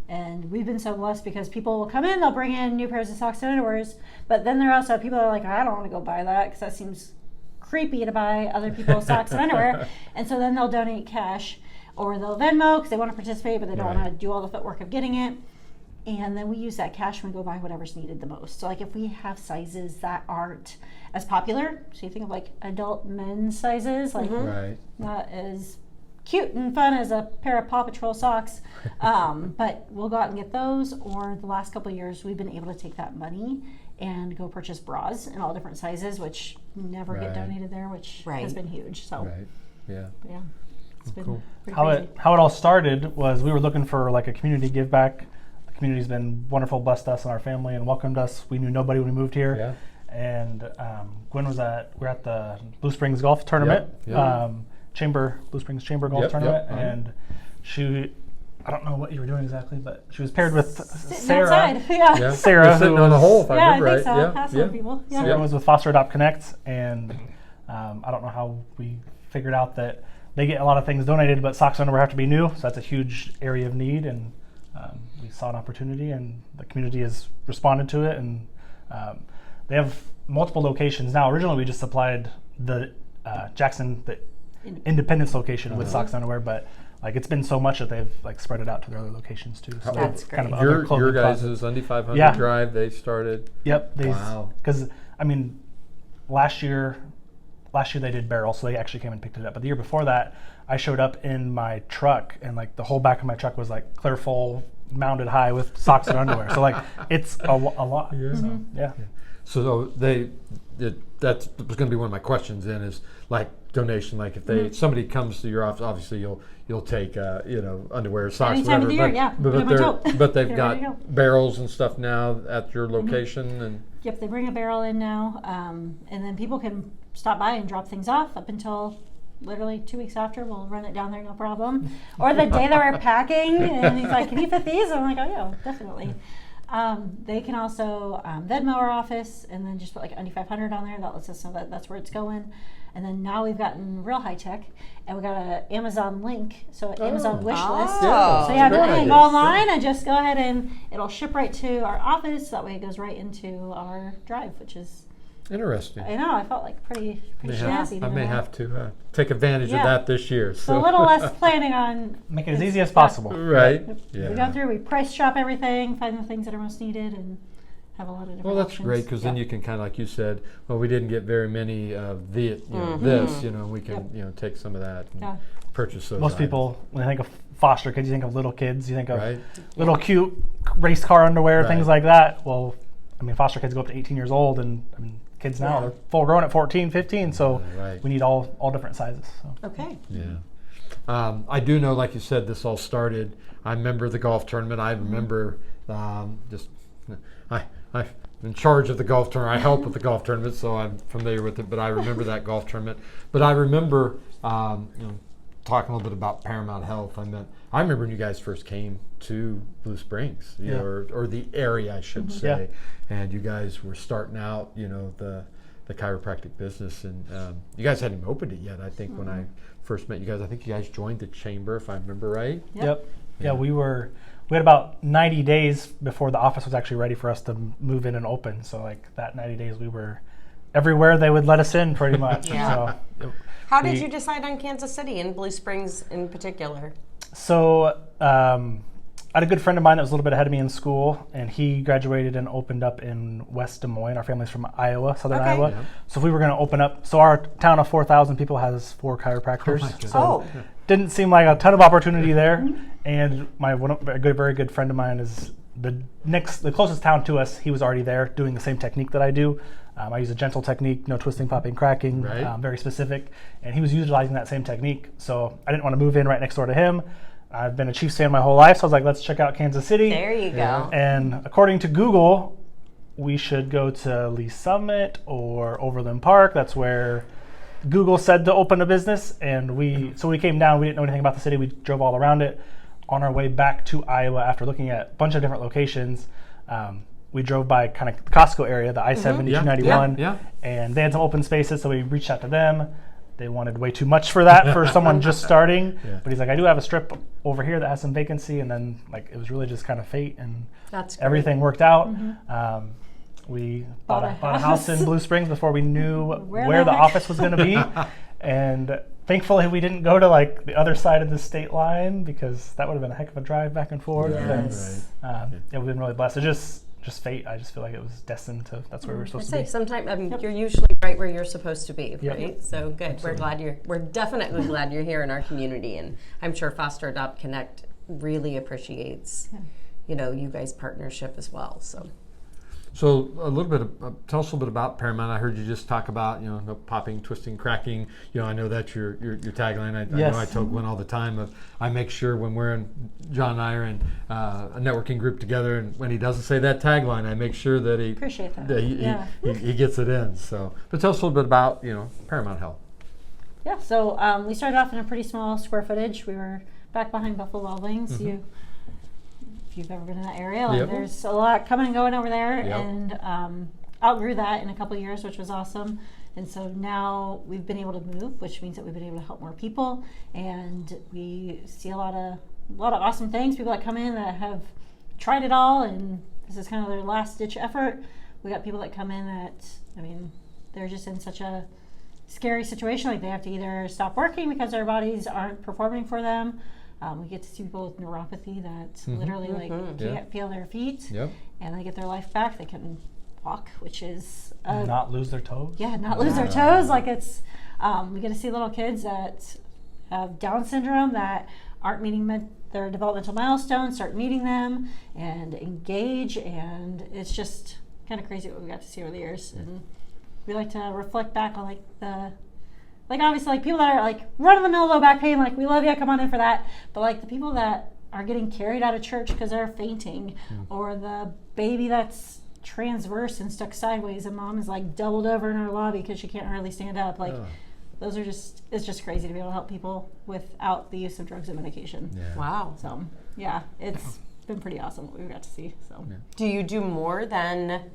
S7: And we've been so blessed because people will come in, they'll bring in new pairs of socks and underwears, but then there are also people that are like, I don't want to go buy that because that seems creepy to buy other people's socks and underwear, and so then they'll donate cash. Or they'll Venmo because they want to participate, but they don't want to do all the footwork of getting it. And then we use that cash when we go buy whatever's needed the most. So like if we have sizes that aren't as popular, so you think of like adult men's sizes, like not as cute and fun as a pair of Paw Patrol socks, but we'll go out and get those. Or the last couple of years, we've been able to take that money and go purchase bras in all different sizes, which never get donated there, which has been huge. So it's been
S6: cool.
S4: How it all started was we were looking for like a community give back. The community's been wonderful, blessed us and our family, and welcomed us. We knew nobody when we moved here. And Gwyn we're at the Blue Springs golf tournament, Blue Springs Chamber golf tournament, and she, I don't know what you were doing exactly, but she was paired with Sarah. Sarah,
S6: sitting on a hole, if I remember right.
S7: I think so. People.
S4: Sarah was with Foster Adopt Connect, and I don't know how we figured out that they get a lot of things donated, but socks and underwear have to be new, so that's a huge area of need, and we saw an opportunity, and the community has responded to it, and they have multiple locations now. Originally, we just supplied the Jackson, the Independence location with socks and underwear, but like it's been so much that they've like spread it out to their other locations too. So
S3: That's great.
S4: kind of other
S6: Your
S4: clothing
S6: guys'
S4: closets.
S6: Undy 500
S4: Yeah.
S6: drive, they started.
S4: Yep.
S6: Wow.
S4: Because I mean, last year they did barrel, so they actually came and picked it up. But the year before that, I showed up in my truck, and like the whole back of my truck was like clear full, mounted high with socks and underwear. So like it's a lot.
S6: Yeah.
S4: So, yeah.
S6: So that's was going to be one of my questions. Then is like donation. Like if somebody comes to your office, obviously you'll take underwear, socks,
S7: Any time of
S6: whatever.
S7: the year,
S6: but,
S7: yeah. Put 'em on tote.
S6: but they've
S7: Get 'em ready to
S6: got barrels and stuff now at your location and.
S7: Yep, they bring a barrel in now, and then people can stop by and drop things off up until literally 2 weeks after. We'll run it down there, no problem. Or the day that we're packing, and he's like, "Can you fit these?" I'm like, "Oh yeah, definitely." They can also Venmo our office, and then just put like Undy 500 on there. That lets us know that that's where it's going. And then now we've gotten real high tech, and we got an Amazon link, so an Amazon wish list.
S3: Oh.
S7: So yeah, go
S6: Great
S7: ahead and
S6: idea.
S7: go online and just go ahead and it'll ship right to our office. That way it goes right into our drive, which is,
S6: Interesting.
S7: I know, I felt like pretty
S6: I
S7: snazzy.
S6: may have to take advantage of
S7: Yeah.
S6: that this year.
S7: So a little less planning on.
S4: Make it as easy as possible.
S6: Right.
S7: We
S6: Yeah.
S7: go through, we price shop everything, find the things that are most needed, and have a lot of different
S6: Well, that's
S7: options.
S6: great because then
S7: Yeah.
S6: you can kind of, like you said, well, we didn't get very many of this, we can, take some of that and
S7: Yeah.
S6: purchase those.
S4: Most
S6: items.
S4: people, when they think of foster kids, you think of little kids, you think of
S6: Right.
S4: little cute race car underwear,
S6: Right.
S4: things like that. Well, I mean, foster kids go up to 18 years old, and I mean, kids now, they're full grown at 14, 15, so
S6: Right.
S4: we need all different sizes. So.
S3: Okay.
S6: Yeah. I do know, like you said, this all started. I remember the golf tournament. I remember I'm in charge of the golf tournament. I help with the golf tournament, so I'm familiar with it. But I remember that golf tournament. But I remember talking a little bit about Paramount Health. I remember when you guys first came to Blue Springs, or the area, I should say, and you guys were starting out, the chiropractic business, and you guys hadn't even opened it yet. I think when I first met you guys, I think you guys joined the chamber, if I remember right.
S4: Yep. Yeah, we had about 90 days before the office was actually ready for us to move in and open. So like that 90 days, we were everywhere they would let us in, pretty much.
S3: Yeah.
S4: So,
S3: How did you decide on Kansas City and Blue Springs in particular?
S4: So I had a good friend of mine that was a little bit ahead of me in school, and he graduated and opened up in West Des Moines. Our family's from Iowa, southern Iowa. Yeah. So if we were going to open up, so our town of 4,000 people has 4 chiropractors. So didn't seem like a ton of opportunity there. And a very good friend of mine is the closest town to us. He was already there doing the same technique that I do. I use a gentle technique, no twisting, popping, cracking, very specific. And he was utilizing that same technique. So I didn't want to move in right next door to him. I've been a Chiefs fan my whole life, so I was like, let's check out Kansas City.
S3: There you go.
S4: And according to Google, we should go to Lee Summit or Overland Park. That's where Google said to open a business. And we came down. We didn't know anything about the city. We drove all around it. On our way back to Iowa, after looking at a bunch of different locations, we drove by kind of the Costco area, the I-70, 291, and they had some open spaces, so we reached out to them. They wanted way too much for that for someone just starting, but he's like, I do have a strip over here that has some vacancy, and then like it was really just kind of fate, and everything worked out. We bought a house in Blue Springs before we knew where the office was going to be, and thankfully we didn't go to like the other side of the state line because that would have been a heck of a drive back and forth.
S3: Yes.
S4: And, we've been really blessed. It's just fate. I just feel like it was destined to. That's where we were supposed to be.
S3: Sometimes you're usually right where you're supposed to be, right? So good. Absolutely. We're definitely glad you're here in our community, and I'm sure Foster Adopt Connect really appreciates, you guys' partnership as well.
S6: So a little bit, tell us a little bit about Paramount. I heard you just talk about, no popping, twisting, cracking. I know that's your tagline. I know I tell Gwyn all the time. I make sure when John and I are in a networking group together, and when he doesn't say that tagline, I make sure that he
S7: appreciate that.
S6: He gets it in. So, but tell us a little bit about Paramount Health.
S7: Yeah. So we started off in a pretty small square footage. We were back behind Buffalo Wild Wings. If you've ever been in that area, there's a lot coming and going over there, and outgrew that in a couple of years, which was awesome. And so now we've been able to move, which means that we've been able to help more people, and we see a lot of awesome things. People that come in that have tried it all, and this is kind of their last ditch effort. We got people that come in that, they're just in such a scary situation, like they have to either stop working because their bodies aren't performing for them, We get to see people with neuropathy that literally like can't feel their feet, and they get their life back. They can walk, which is
S4: not lose their toes.
S7: Yeah, not lose their toes. Like it's we get to see little kids that have Down syndrome that aren't meeting their developmental milestones, start meeting them and engage, and it's just kind of crazy what we got to see over the years. And we like to reflect back on like obviously like people that are like run of the mill low back pain, like we love you, come on in for that. But like the people that are getting carried out of church because they're fainting, or the baby that's transverse and stuck sideways and mom is like doubled over in her lobby because she can't hardly stand up. Like those are it's just crazy to be able to help people without the use of drugs and medication.
S5: Wow.
S7: So yeah, it's been pretty awesome what we got to see. So
S5: do you do more than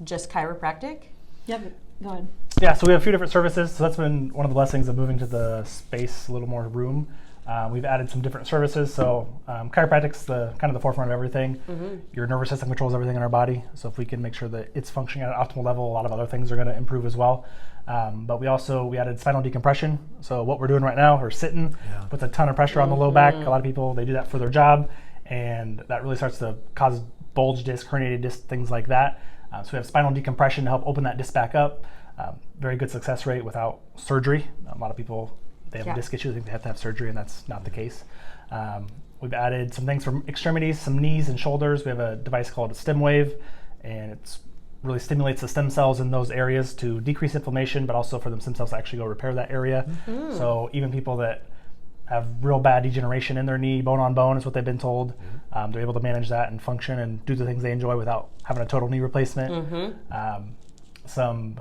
S5: just chiropractic?
S7: Yep, go ahead.
S4: Yeah, so we have a few different services. So that's been one of the blessings of moving to the space, a little more room. We've added some different services. So chiropractic's the kind of the forefront of everything. Your nervous system controls everything in our body. So if we can make sure that it's functioning at an optimal level, a lot of other things are going to improve as well. But we added spinal decompression. So what we're doing right now, we're sitting, puts a ton of pressure on the low back. A lot of people, they do that for their job, and that really starts to cause bulge disc, herniated disc, things like that. So we have spinal decompression to help open that disc back up. Very good success rate without surgery. A lot of people, they have a disc issue, they think they have to have surgery, and that's not the case. We've added some things for extremities, some knees and shoulders. We have a device called a stem wave, and it's really stimulates the stem cells in those areas to decrease inflammation, but also for them stem cells to actually go repair that area. So even people that have real bad degeneration in their knee, bone on bone is what they've been told, they're able to manage that and function and do the things they enjoy without having a total knee replacement. Some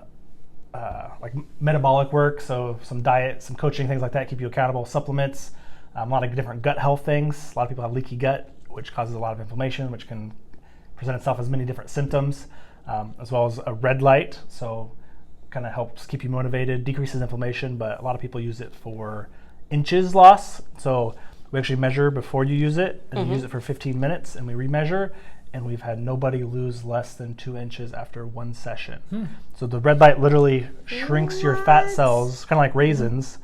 S4: like metabolic work, so some diet, some coaching, things like that, keep you accountable, supplements, a lot of different gut health things. A lot of people have leaky gut, which causes a lot of inflammation, which can present itself as many different symptoms, as well as a red light, so kind of helps keep you motivated, decreases inflammation, but a lot of people use it for inches loss. So we actually measure before you use it, and you use it for 15 minutes, and we remeasure, and we've had nobody lose less than 2 inches after one session. So the red light literally shrinks your fat cells, kind of like raisins.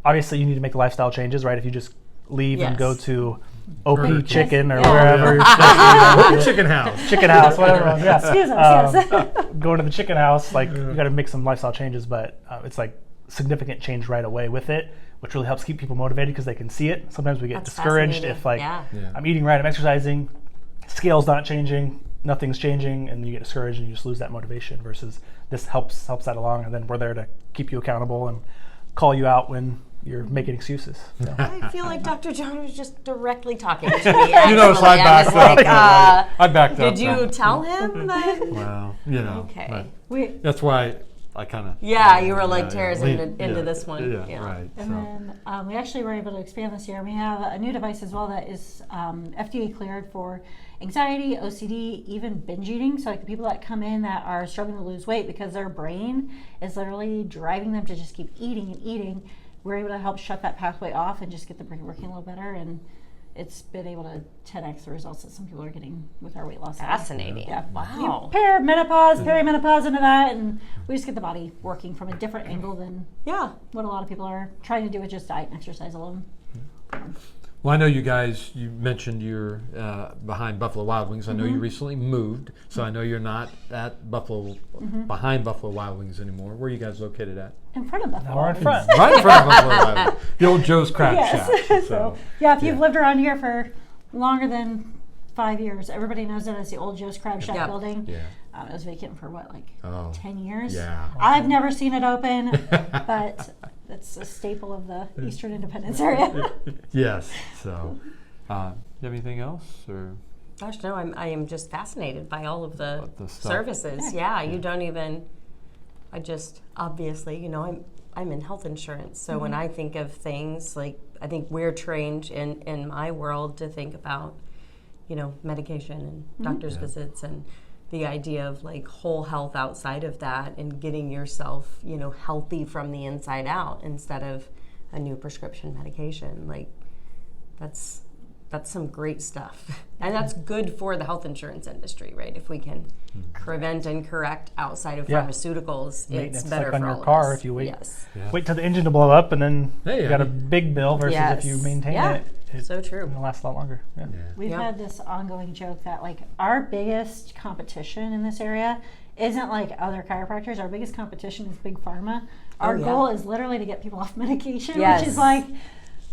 S4: Obviously, you need to make lifestyle changes, right? If you just leave and go to OP Chicken or wherever you're
S6: Chicken House.
S4: Chicken House, whatever. Yeah.
S7: Excuse us,
S4: Going to the chicken house, like you got to make some lifestyle changes, but it's like significant change right away with it, which really helps keep people motivated because they can see it. Sometimes we get discouraged if like I'm eating right, I'm exercising, scale's not changing, nothing's changing, and you get discouraged and you just lose that motivation. Versus this helps that along, and then we're there to keep you accountable and call you out when you're making excuses. So.
S5: I feel like Dr. John was just directly talking to me. Actually.
S6: You know, so I backed up. I backed up.
S5: Did you tell him that?
S6: Well, you know.
S5: Okay.
S6: That's why I kind of.
S5: Yeah, you were like, Tara's into this one.
S6: Yeah, right.
S7: And then we actually were able to expand this year. We have a new device as well that is FDA cleared for anxiety, OCD, even binge eating. So like the people that come in that are struggling to lose weight because their brain is literally driving them to just keep eating and eating, we're able to help shut that pathway off and just get the brain working a little better. And it's been able to 10x the results that some people are getting with our weight loss.
S5: Fascinating.
S7: Yeah.
S5: Wow.
S7: Pair perimenopause into that, and we just get the body working from a different angle than what a lot of people are trying to do with just diet and exercise alone.
S6: Well, I know you guys, you mentioned you're behind Buffalo Wild Wings. I know you recently moved, so I know you're not at Buffalo, behind Buffalo Wild Wings anymore. Where are you guys located at?
S7: In front of Buffalo.
S4: We're in front.
S6: Right in front of Buffalo Wild Wings. The old Joe's Crab Shack.
S7: So, if you've lived around here for longer than 5 years, everybody knows it as the old Joe's Crab Shack building. Yeah. It was vacant for 10 years?
S6: Yeah.
S7: I've never seen it open, but it's a staple of the Eastern Independence area.
S6: Yes. So, you have anything else, or?
S5: Gosh, no. I am just fascinated by all of the services. Yeah. You don't even. I just obviously, you know, I'm in health insurance, so when I think of things like, I think we're trained in my world to think about, you know, medication and doctor's visits and the idea of like whole health outside of that and getting yourself, you know, healthy from the inside out instead of a new prescription medication. Like that's some great stuff. And that's good for the health insurance industry, right? If we can prevent and correct outside of pharmaceuticals, it's better
S4: like on
S5: for
S4: your
S5: all
S4: car
S5: of us.
S4: if you wait.
S5: Yes.
S4: Wait till the engine to blow up, and then you got a big bill versus if you maintain it.
S5: So true.
S4: It'll last a lot longer. Yeah.
S7: We've had this ongoing joke that like our biggest competition in this area isn't like other chiropractors. Our biggest competition is big pharma. Our goal is literally to get people off medication, which is like,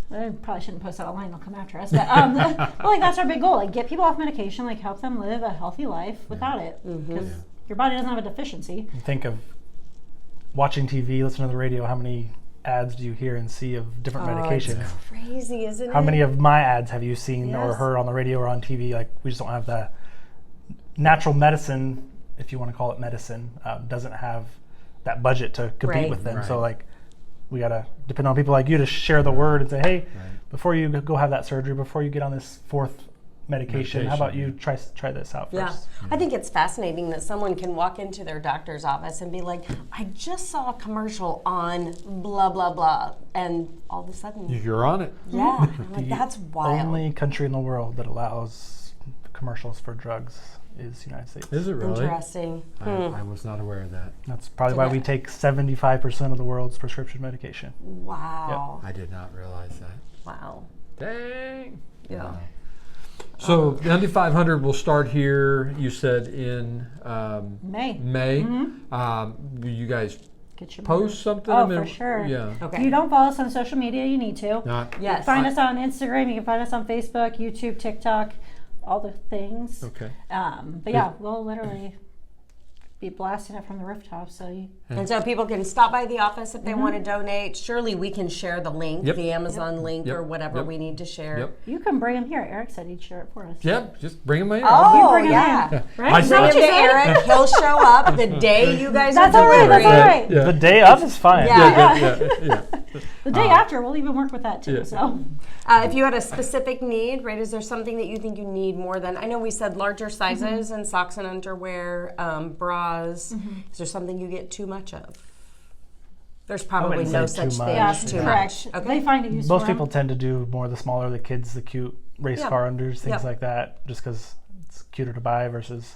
S7: I probably shouldn't post that online, they'll come after us. But like that's our big goal, like get people off medication, like help them live a healthy life without it. Because your body doesn't have a deficiency.
S4: Think of watching TV, listening to the radio, how many ads do you hear and see of different medications?
S5: It's crazy, isn't it?
S4: How many of my ads have you seen or heard on the radio or on TV? Like, we just don't have the natural medicine, if you want to call it medicine, doesn't have that budget to compete with them. So like, we got to depend on people like you to share the word and say, hey, before you go have that surgery, before you get on this fourth medication, how about you try this out first?
S5: I think it's fascinating that someone can walk into their doctor's office and be like, I just saw a commercial on blah, blah, blah. And all of a sudden,
S6: You're on it.
S5: yeah, I'm like, that's wild.
S4: Only country in the world that allows commercials for drugs is the United States.
S6: Is it really?
S5: Interesting.
S6: I was not aware of that.
S4: That's probably why we take 75% of the world's prescription medication.
S5: Wow.
S6: I did not realize that.
S5: Wow.
S6: Dang.
S5: Yeah.
S6: Wow. So the 9500 will start here, you said, in
S7: May.
S6: Will you guys
S7: Get your
S6: post something?
S7: Oh, for sure.
S6: Yeah.
S5: Okay.
S7: If you don't follow us on social media, you need to.
S5: Yes.
S7: Find us on Instagram. You can find us on Facebook, YouTube, TikTok, all the things.
S6: Okay.
S7: But yeah, we'll literally be blasting it from the rooftop. So you.
S5: And so people can stop by the office if they want to donate. Surely we can share the link, the Amazon link or whatever we need to share.
S7: You can bring them here. Eric said he'd share it for us.
S6: Yep, just bring them in.
S5: Oh,
S7: bring 'em
S5: yeah.
S7: in. Right?
S6: I
S5: Bring
S6: saw
S5: him to Eric. He'll show up the day you guys
S7: That's
S5: are
S7: all right. That's all
S5: delivering.
S7: right.
S6: Yeah.
S4: The day of is fine.
S5: Yeah.
S7: The day after, we'll even work with that too. So.
S5: If you had a specific need, right, is there something that you think you need more than, I know we said larger sizes and socks and underwear, bras. Is there something you get too much of? There's probably
S4: wouldn't
S5: no
S4: say
S5: such
S4: too
S5: thing
S4: much.
S5: as too
S7: Correct.
S5: much. Okay.
S7: They find it useful.
S4: Most people tend to do more the smaller the kids, the cute race car unders, things like that, just because it's cuter to buy versus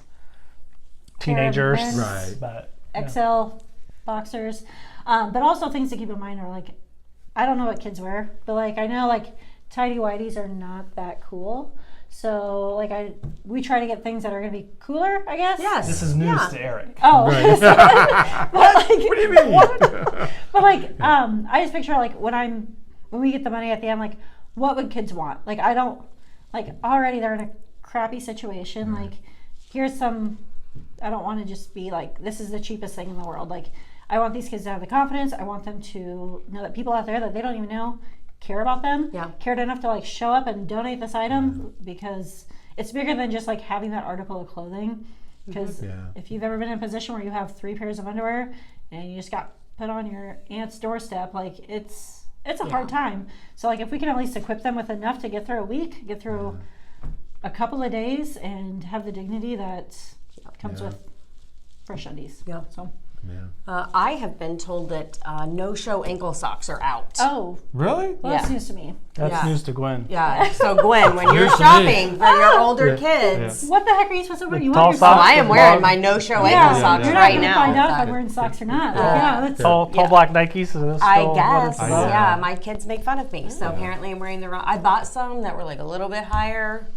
S4: teenagers.
S7: men's.
S6: Right.
S4: But
S7: XL boxers, but also things to keep in mind are like, I don't know what kids wear, but like I know like tidy whities are not that cool. So like we try to get things that are going to be cooler, I guess.
S5: Yes.
S4: this is news to Eric.
S7: Oh.
S6: Right.
S7: But, like,
S6: What do you mean?
S7: But like I just picture like when we get the money at the end, like what would kids want? Like I don't like already they're in a crappy situation. Like here's some. I don't want to just be like this is the cheapest thing in the world. Like I want these kids to have the confidence. I want them to know that people out there that they don't even know care about them. Cared enough to like show up and donate this item because it's bigger than just like having that article of clothing. Because if you've ever been in a position where you have 3 pairs of underwear and you just got put on your aunt's doorstep, like it's a hard time. So like if we can at least equip them with enough to get through a week, get through a couple of days, and have the dignity that comes with fresh undies. So.
S5: I have been told that no-show ankle socks are out.
S7: Oh,
S6: Really?
S7: well, that's news to me.
S4: That's news to Gwen.
S5: Yeah. So Gwen, when you're
S6: News to me.
S5: shopping for your older kids,
S7: What the heck are you supposed to wear? You
S4: tall
S7: want your
S4: socks.
S7: socks?
S5: I am wearing my no-show ankle socks
S7: You're not
S5: right
S7: going to
S5: now.
S7: find out if I'm wearing socks or not. That's
S4: Tall black Nikes. So that's
S5: I
S4: still
S5: guess,
S4: what it's-
S5: yeah. My kids make fun of me, so apparently I'm wearing the wrong. I bought some that were like a little bit higher.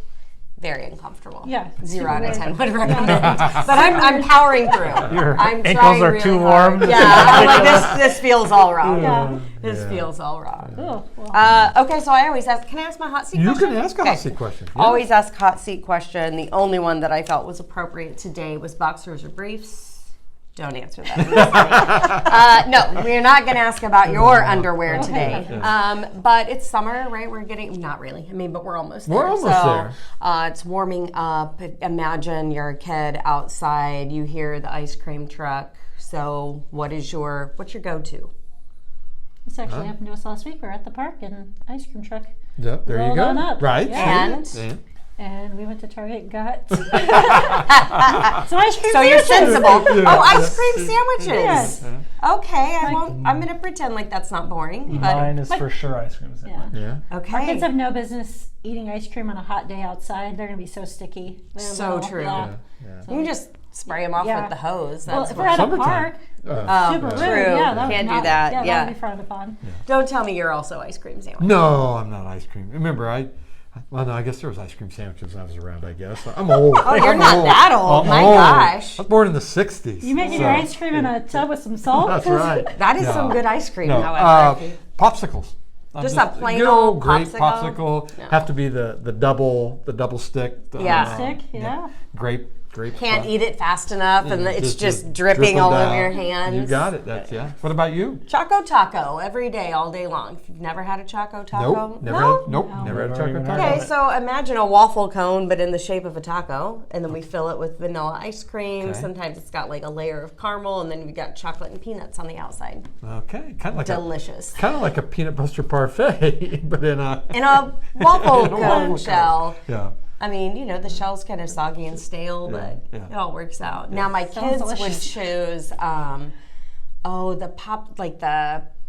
S5: Very uncomfortable.
S7: Yeah.
S5: 0 out of 10 would recommend. But I'm powering through.
S4: Your
S5: I'm
S4: ankles
S5: trying
S4: are
S5: really
S4: too
S5: hard.
S4: warm.
S5: Yeah, I'm like this feels all wrong.
S7: Yeah.
S5: This feels all wrong.
S7: Oh, well.
S5: Okay, so I always ask. Can I ask my hot seat
S6: You
S5: question?
S6: can ask a hot seat question. Yeah.
S5: Always ask hot seat question. The only one that I felt was appropriate today was boxers or briefs. Don't answer that. No, we're not going to ask about your underwear today. But it's summer, right? We're getting, not really. I mean, but we're almost there.
S6: We're almost there.
S5: It's warming up. Imagine you're a kid outside. You hear the ice cream truck. So what's your go-to?
S7: This actually happened to us last week. We were at the park and ice cream truck.
S6: Yep, there you
S7: Rolled
S6: go.
S7: on up.
S6: Right.
S7: Yeah.
S5: And
S7: And we went to Target and got some ice cream
S5: So you're
S7: sandwiches.
S5: sensible. Oh, ice cream sandwiches.
S7: Yes.
S5: Okay, I'm gonna pretend like that's not boring. But
S4: Mine is for sure ice cream sandwich.
S6: Yeah.
S5: okay.
S7: Our kids have no business eating ice cream on a hot day outside. They're going to be so sticky. They're
S5: So
S7: little.
S5: true.
S7: Yeah.
S5: You can just spray them off
S7: Yeah.
S5: with the hose.
S7: Well,
S5: That's
S7: if we're at a
S6: Summertime.
S7: park,
S5: oh,
S7: super rude.
S5: true.
S7: Yeah, that would
S5: Can't do
S7: not-
S5: that.
S7: Yeah,
S5: Yeah.
S7: that would be frowned upon.
S5: Don't tell me you're also ice cream sandwich.
S6: No, I'm not ice cream. Remember, well, no, I guess there was ice cream sandwiches when I was around, I guess. I'm old.
S5: Oh, you're not that old.
S6: I'm
S5: My
S6: old.
S5: gosh.
S6: I was born in the 60s.
S7: You making your ice cream in a tub with some salt?
S6: That's right.
S5: That is
S6: No.
S5: some good ice cream,
S6: No,
S5: however.
S6: popsicles.
S5: Just a plain
S6: good
S5: old
S6: grape
S5: popsicle?
S6: popsicle.
S5: No.
S6: Have to be the double stick.
S5: Yeah.
S7: Stick, yeah.
S6: Grape.
S5: Can't eat it fast enough, and it's just dripping
S6: dripping
S5: all
S6: down.
S5: over your hands.
S6: You got it. That's What about you?
S5: Choco taco every day, all day long. If you've never had a choco taco,
S6: Nope. Never.
S5: no?
S6: Never had a
S4: Never
S6: chocolate
S4: even
S6: taco.
S4: heard
S5: Okay,
S4: of it.
S5: so imagine a waffle cone, but in the shape of a taco, and then we fill it with vanilla ice cream.
S6: Okay.
S5: Sometimes it's got like a layer of caramel, and then you've got chocolate and peanuts on the outside.
S6: Okay, kind of like
S5: Delicious.
S6: kind of like a peanut butter parfait, but in a
S5: In a waffle
S6: In a waffle
S5: cone
S6: cone.
S5: shell.
S6: yeah.
S5: I mean, the shell's kind of soggy and stale, but
S6: yeah.
S5: it all works out. Now my
S7: Sounds
S5: kids would
S7: delicious.
S5: choose, the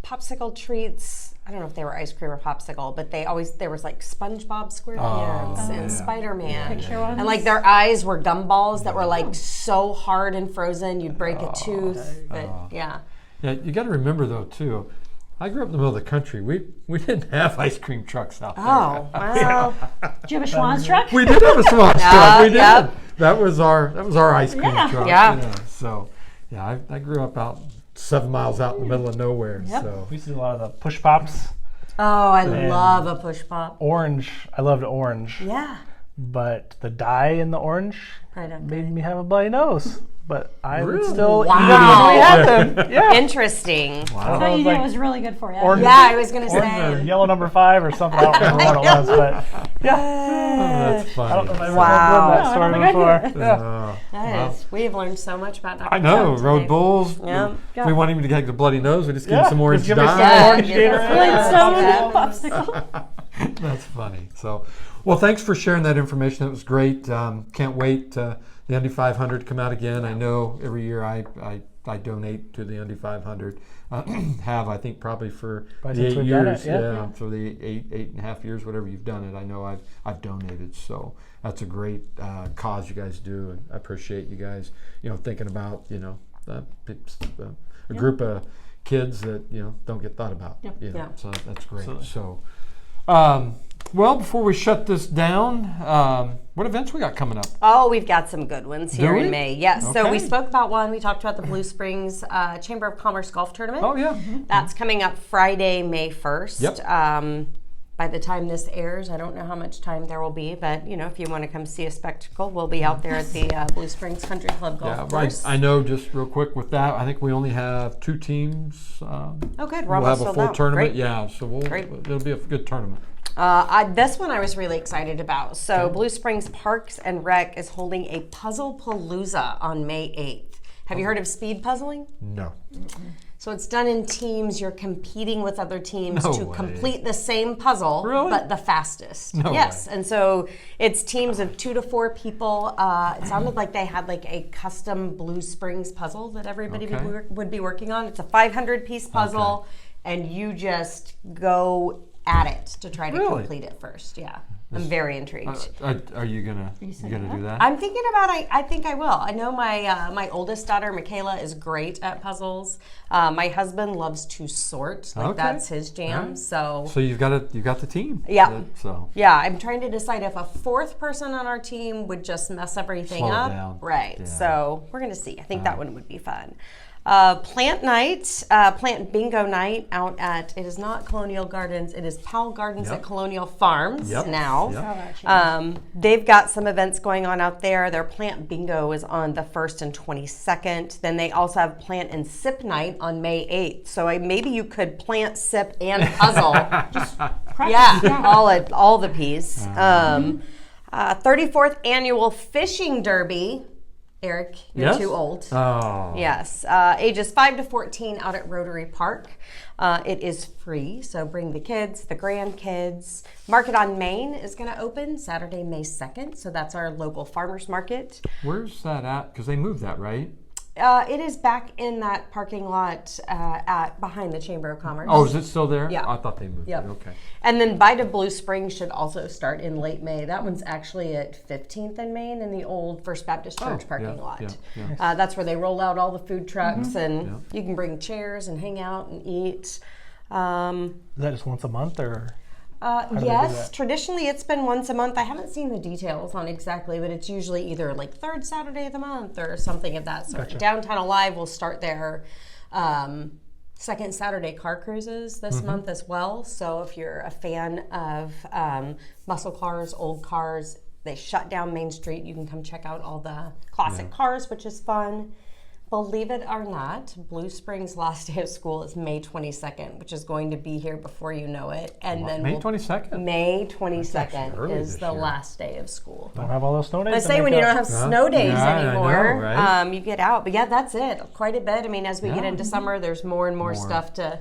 S5: popsicle treats. I don't know if they were ice cream or popsicle, but there was like SpongeBob SquarePants and Spider-Man.
S7: Picture ones.
S5: And like their eyes were gumballs that were like so hard and frozen you'd break a tooth. But yeah.
S6: Yeah, you got to remember though too. I grew up in the middle of the country. We didn't have ice cream trucks out there.
S5: Oh, well.
S7: Do you have a Schwann's truck?
S6: We did have a Swan truck. We did.
S5: Yep.
S6: That was our ice cream
S7: Yeah.
S6: truck.
S5: Yeah.
S6: So, I grew up out 7 miles out in the middle of nowhere.
S7: Yep.
S6: So,
S4: We used to do a lot of the push pops.
S5: Oh, I
S4: Man.
S5: love a push pop.
S4: Orange, I loved orange.
S5: Yeah.
S4: But the dye in the orange
S5: Right up
S4: made me have a bloody nose. But I would
S6: Really?
S4: still eat
S5: Wow.
S4: them when we had them. Yeah.
S5: Interesting.
S6: wow.
S7: So you knew
S4: like
S7: it was really good for you.
S4: orange-
S5: Yeah, I was going to
S4: Orange or
S5: say.
S4: yellow number 5 or something. I don't remember what it was. But yeah,
S6: Oh, that's funny.
S4: I don't know if I've ever
S5: Wow.
S4: done
S7: No, I
S4: that
S7: don't
S4: story
S7: think I
S4: before.
S7: knew
S4: Yeah.
S5: That is, we've learned so much about Dr.
S6: I know.
S5: Chuck
S6: Road
S5: today.
S6: bulls.
S5: Yeah.
S6: We want him to get the bloody nose. We just give him
S4: Yeah,
S6: some orange
S4: just give me some
S6: dye.
S4: orange
S5: Yeah,
S4: Gatorade.
S7: Flintstone popsicle.
S6: That's funny. So, well, thanks for sharing that information. That was great. Can't wait the Indy 500 to come out again. I know every year I donate to the Indy 500. Have I think probably for
S4: Probably
S6: the
S4: since
S6: 8
S4: we've done
S6: years.
S4: it, yeah.
S6: For the eight and a half years, whatever you've done it. I know I've donated. So that's a great cause you guys do, and I appreciate you guys. Thinking about a group of kids that don't get thought about.
S7: Yep.
S5: Yeah.
S6: So that's great.
S4: Absolutely.
S6: So. Well, before we shut this down, what events we got coming up?
S5: Oh, we've got some good ones here
S6: Do we?
S5: in May. Yes. So we
S6: Okay.
S5: spoke about one. We talked about the Blue Springs Chamber of Commerce Golf Tournament.
S6: Oh, yeah.
S5: That's coming up Friday, May 1st.
S6: Yep.
S5: By the time this airs, I don't know how much time there will be, but if you want to come see a spectacle, we'll be out there at the Blue Springs Country Club Golf
S6: Yeah,
S5: Course.
S6: I know just real quick with that, I think we only have 2 teams.
S5: Oh, good.
S6: We'll have a full tournament.
S5: Great.
S6: Yeah, so
S5: Great.
S6: it'll be a good tournament.
S5: This one I was really excited about. So Blue Springs Parks and Rec is holding a Puzzle Palooza on May 8th. Have you heard of speed puzzling?
S6: No.
S5: So it's done in teams. You're competing with other teams
S6: No
S5: to
S6: way.
S5: complete the same puzzle,
S6: Really?
S5: but the fastest.
S6: No
S5: yes,
S6: way.
S5: and so it's teams of 2 to 4 people. It sounded like they had like a custom Blue Springs puzzle that everybody
S6: Okay.
S5: would be working on. It's a 500-piece puzzle, and you just go at it to try to
S6: Really?
S5: complete it first. Yeah, I'm very intrigued.
S6: Are you gonna do that?
S5: I'm thinking about. I think I will. I know my oldest daughter Michaela is great at puzzles. My husband loves to sort. Like
S6: Okay.
S5: that's his jam.
S6: Alright.
S5: So
S6: So you got the team.
S5: Yeah.
S6: So
S5: yeah, I'm trying to decide if a 4th person on our team would just mess everything
S6: Slow it
S5: up.
S6: down.
S5: Right.
S6: Yeah.
S5: So we're gonna see. I think that one would be fun. Plant night, plant bingo night out at, it is not Colonial Gardens, it is Powell Gardens
S6: Yep.
S5: at Colonial Farms
S6: Yep.
S5: now.
S6: Yep.
S5: They've got some events going on out there. Their plant bingo is on the 1st and 22nd. Then they also have plant and sip night on May 8th. So maybe you could plant, sip, and puzzle. Yeah, all the P's. 34th annual fishing derby Eric, you're
S6: Yes?
S5: too old.
S6: Oh.
S5: Yes, ages 5 to 14 out at Rotary Park. It is free, so bring the kids, the grandkids. Market on Main is going to open Saturday, May 2nd, so that's our local farmers market.
S6: Where's that at? Because they moved that, right?
S5: It is back in that parking lot behind the Chamber of Commerce.
S6: Oh, is it still there?
S5: Yeah.
S6: I thought they moved
S5: Yep.
S6: it. Okay.
S5: And then Bite of Blue Springs should also start in late May. That one's actually at 15th and Main in the old First Baptist Church parking lot.
S6: Yeah.
S5: That's where they roll out all the food trucks, and you can bring chairs and hang out and eat.
S4: Is that just once a month, or? do they do
S5: Yes,
S4: that?
S5: traditionally it's been once a month. I haven't seen the details on exactly, but it's usually either like third Saturday of the month or something of that sort.
S4: Gotcha.
S5: Downtown Alive will start their second Saturday car cruises this month as well. So if you're a fan of muscle cars, old cars, they shut down Main Street. You can come check out all the classic cars, which is fun. Believe it or not, Blue Springs' last day of school is May 22nd, which is going to be here before you know it. And then
S6: May 22nd?
S5: May
S6: actually
S5: 22nd
S6: early
S5: is
S6: this
S5: the
S6: year.
S5: last day of school.
S4: Don't have all those snow days.
S5: I
S4: to
S5: say
S4: make
S5: when you
S4: up.
S5: don't have snow days
S6: Yeah, I know,
S5: anymore,
S6: right?
S5: you get out. But yeah, that's it. Quite a bit. I mean, as we get
S6: Yeah.
S5: into summer, there's more and more stuff to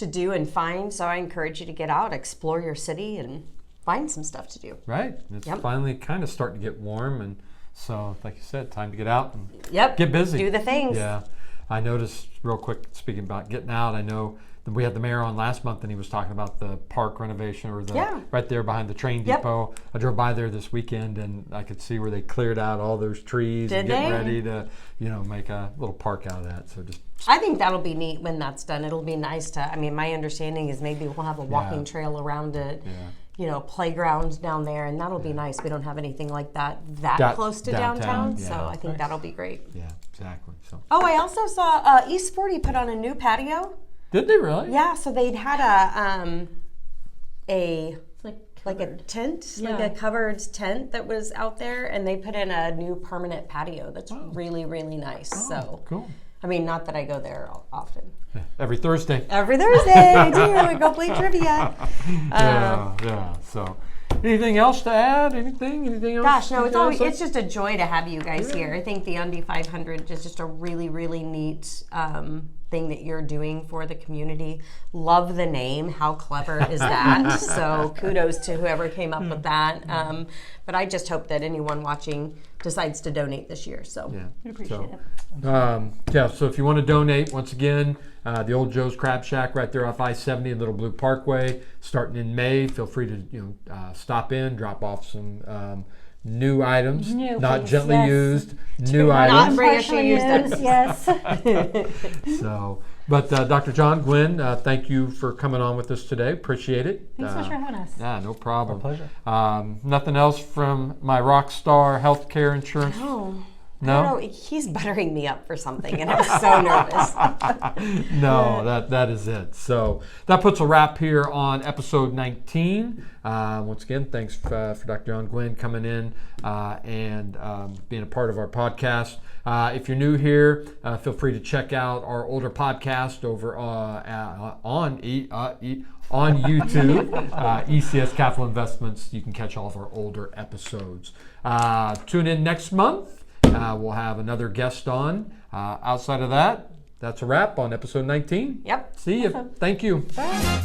S5: do and find. So I encourage you to get out, explore your city, and find some stuff to do.
S6: Right. It's finally kind of starting to get warm, and so, like you said, time to get out and get busy.
S5: Do the things.
S6: Yeah. I noticed, real quick, speaking about getting out, I know that we had the mayor on last month, and he was talking about the park renovation, or the right there behind the train depot. I drove by there this weekend, and I could see where they cleared out all those trees and getting ready to, make a little park out of that. So just,
S5: I think that'll be neat when that's done. It'll be nice to, I mean, my understanding is maybe we'll have a walking trail around it. Playground down there, and that'll be nice. We don't have anything like that close to downtown, so I think that'll be great.
S6: Yeah, exactly. So.
S5: Oh, I also saw East 40 put on a new patio.
S6: Did they really?
S5: Yeah, so they'd had a tent, like a covered tent that was out there, and they put in a new permanent patio that's really, really nice. So
S6: cool.
S5: I mean, not that I go there often.
S6: Every Thursday.
S5: Every Thursday, I do. We go play trivia.
S6: Yeah. So, anything else to add? Anything else?
S5: Gosh, no. It's just a joy to have you guys here. I think the Undy 500 is just a really, really neat thing that you're doing for the community. Love the name. How clever is that? So kudos to whoever came up with that. But I just hope that anyone watching decides to donate this year. So
S7: We appreciate it.
S6: So if you want to donate, once again, the Old Joe's Crab Shack right there off I-70 and Little Blue Parkway, starting in May. Feel free to stop in, drop off some new items, not
S7: please,
S6: gently
S7: yes.
S6: used, new items.
S5: Not freshly used.
S7: Yes.
S6: So, but Dr. John, Gwyn, thank you for coming on with us today. Appreciate it.
S7: Thanks so much for having us.
S6: Yeah, no problem.
S4: My pleasure.
S6: Nothing else from my Rockstar Healthcare Insurance?
S5: No? I don't know. He's buttering me up for something, and I'm so nervous.
S6: No, that is it. So that puts a wrap here on episode 19. Once again, thanks for Dr. John Gwyn coming in and being a part of our podcast. If you're new here, feel free to check out our older podcast over on YouTube, ECS Capital Investments. You can catch all of our older episodes. Tune in next month. We'll have another guest on. Outside of that, that's a wrap on episode 19.
S5: Yep.
S6: See you. Thank you.
S7: Bye.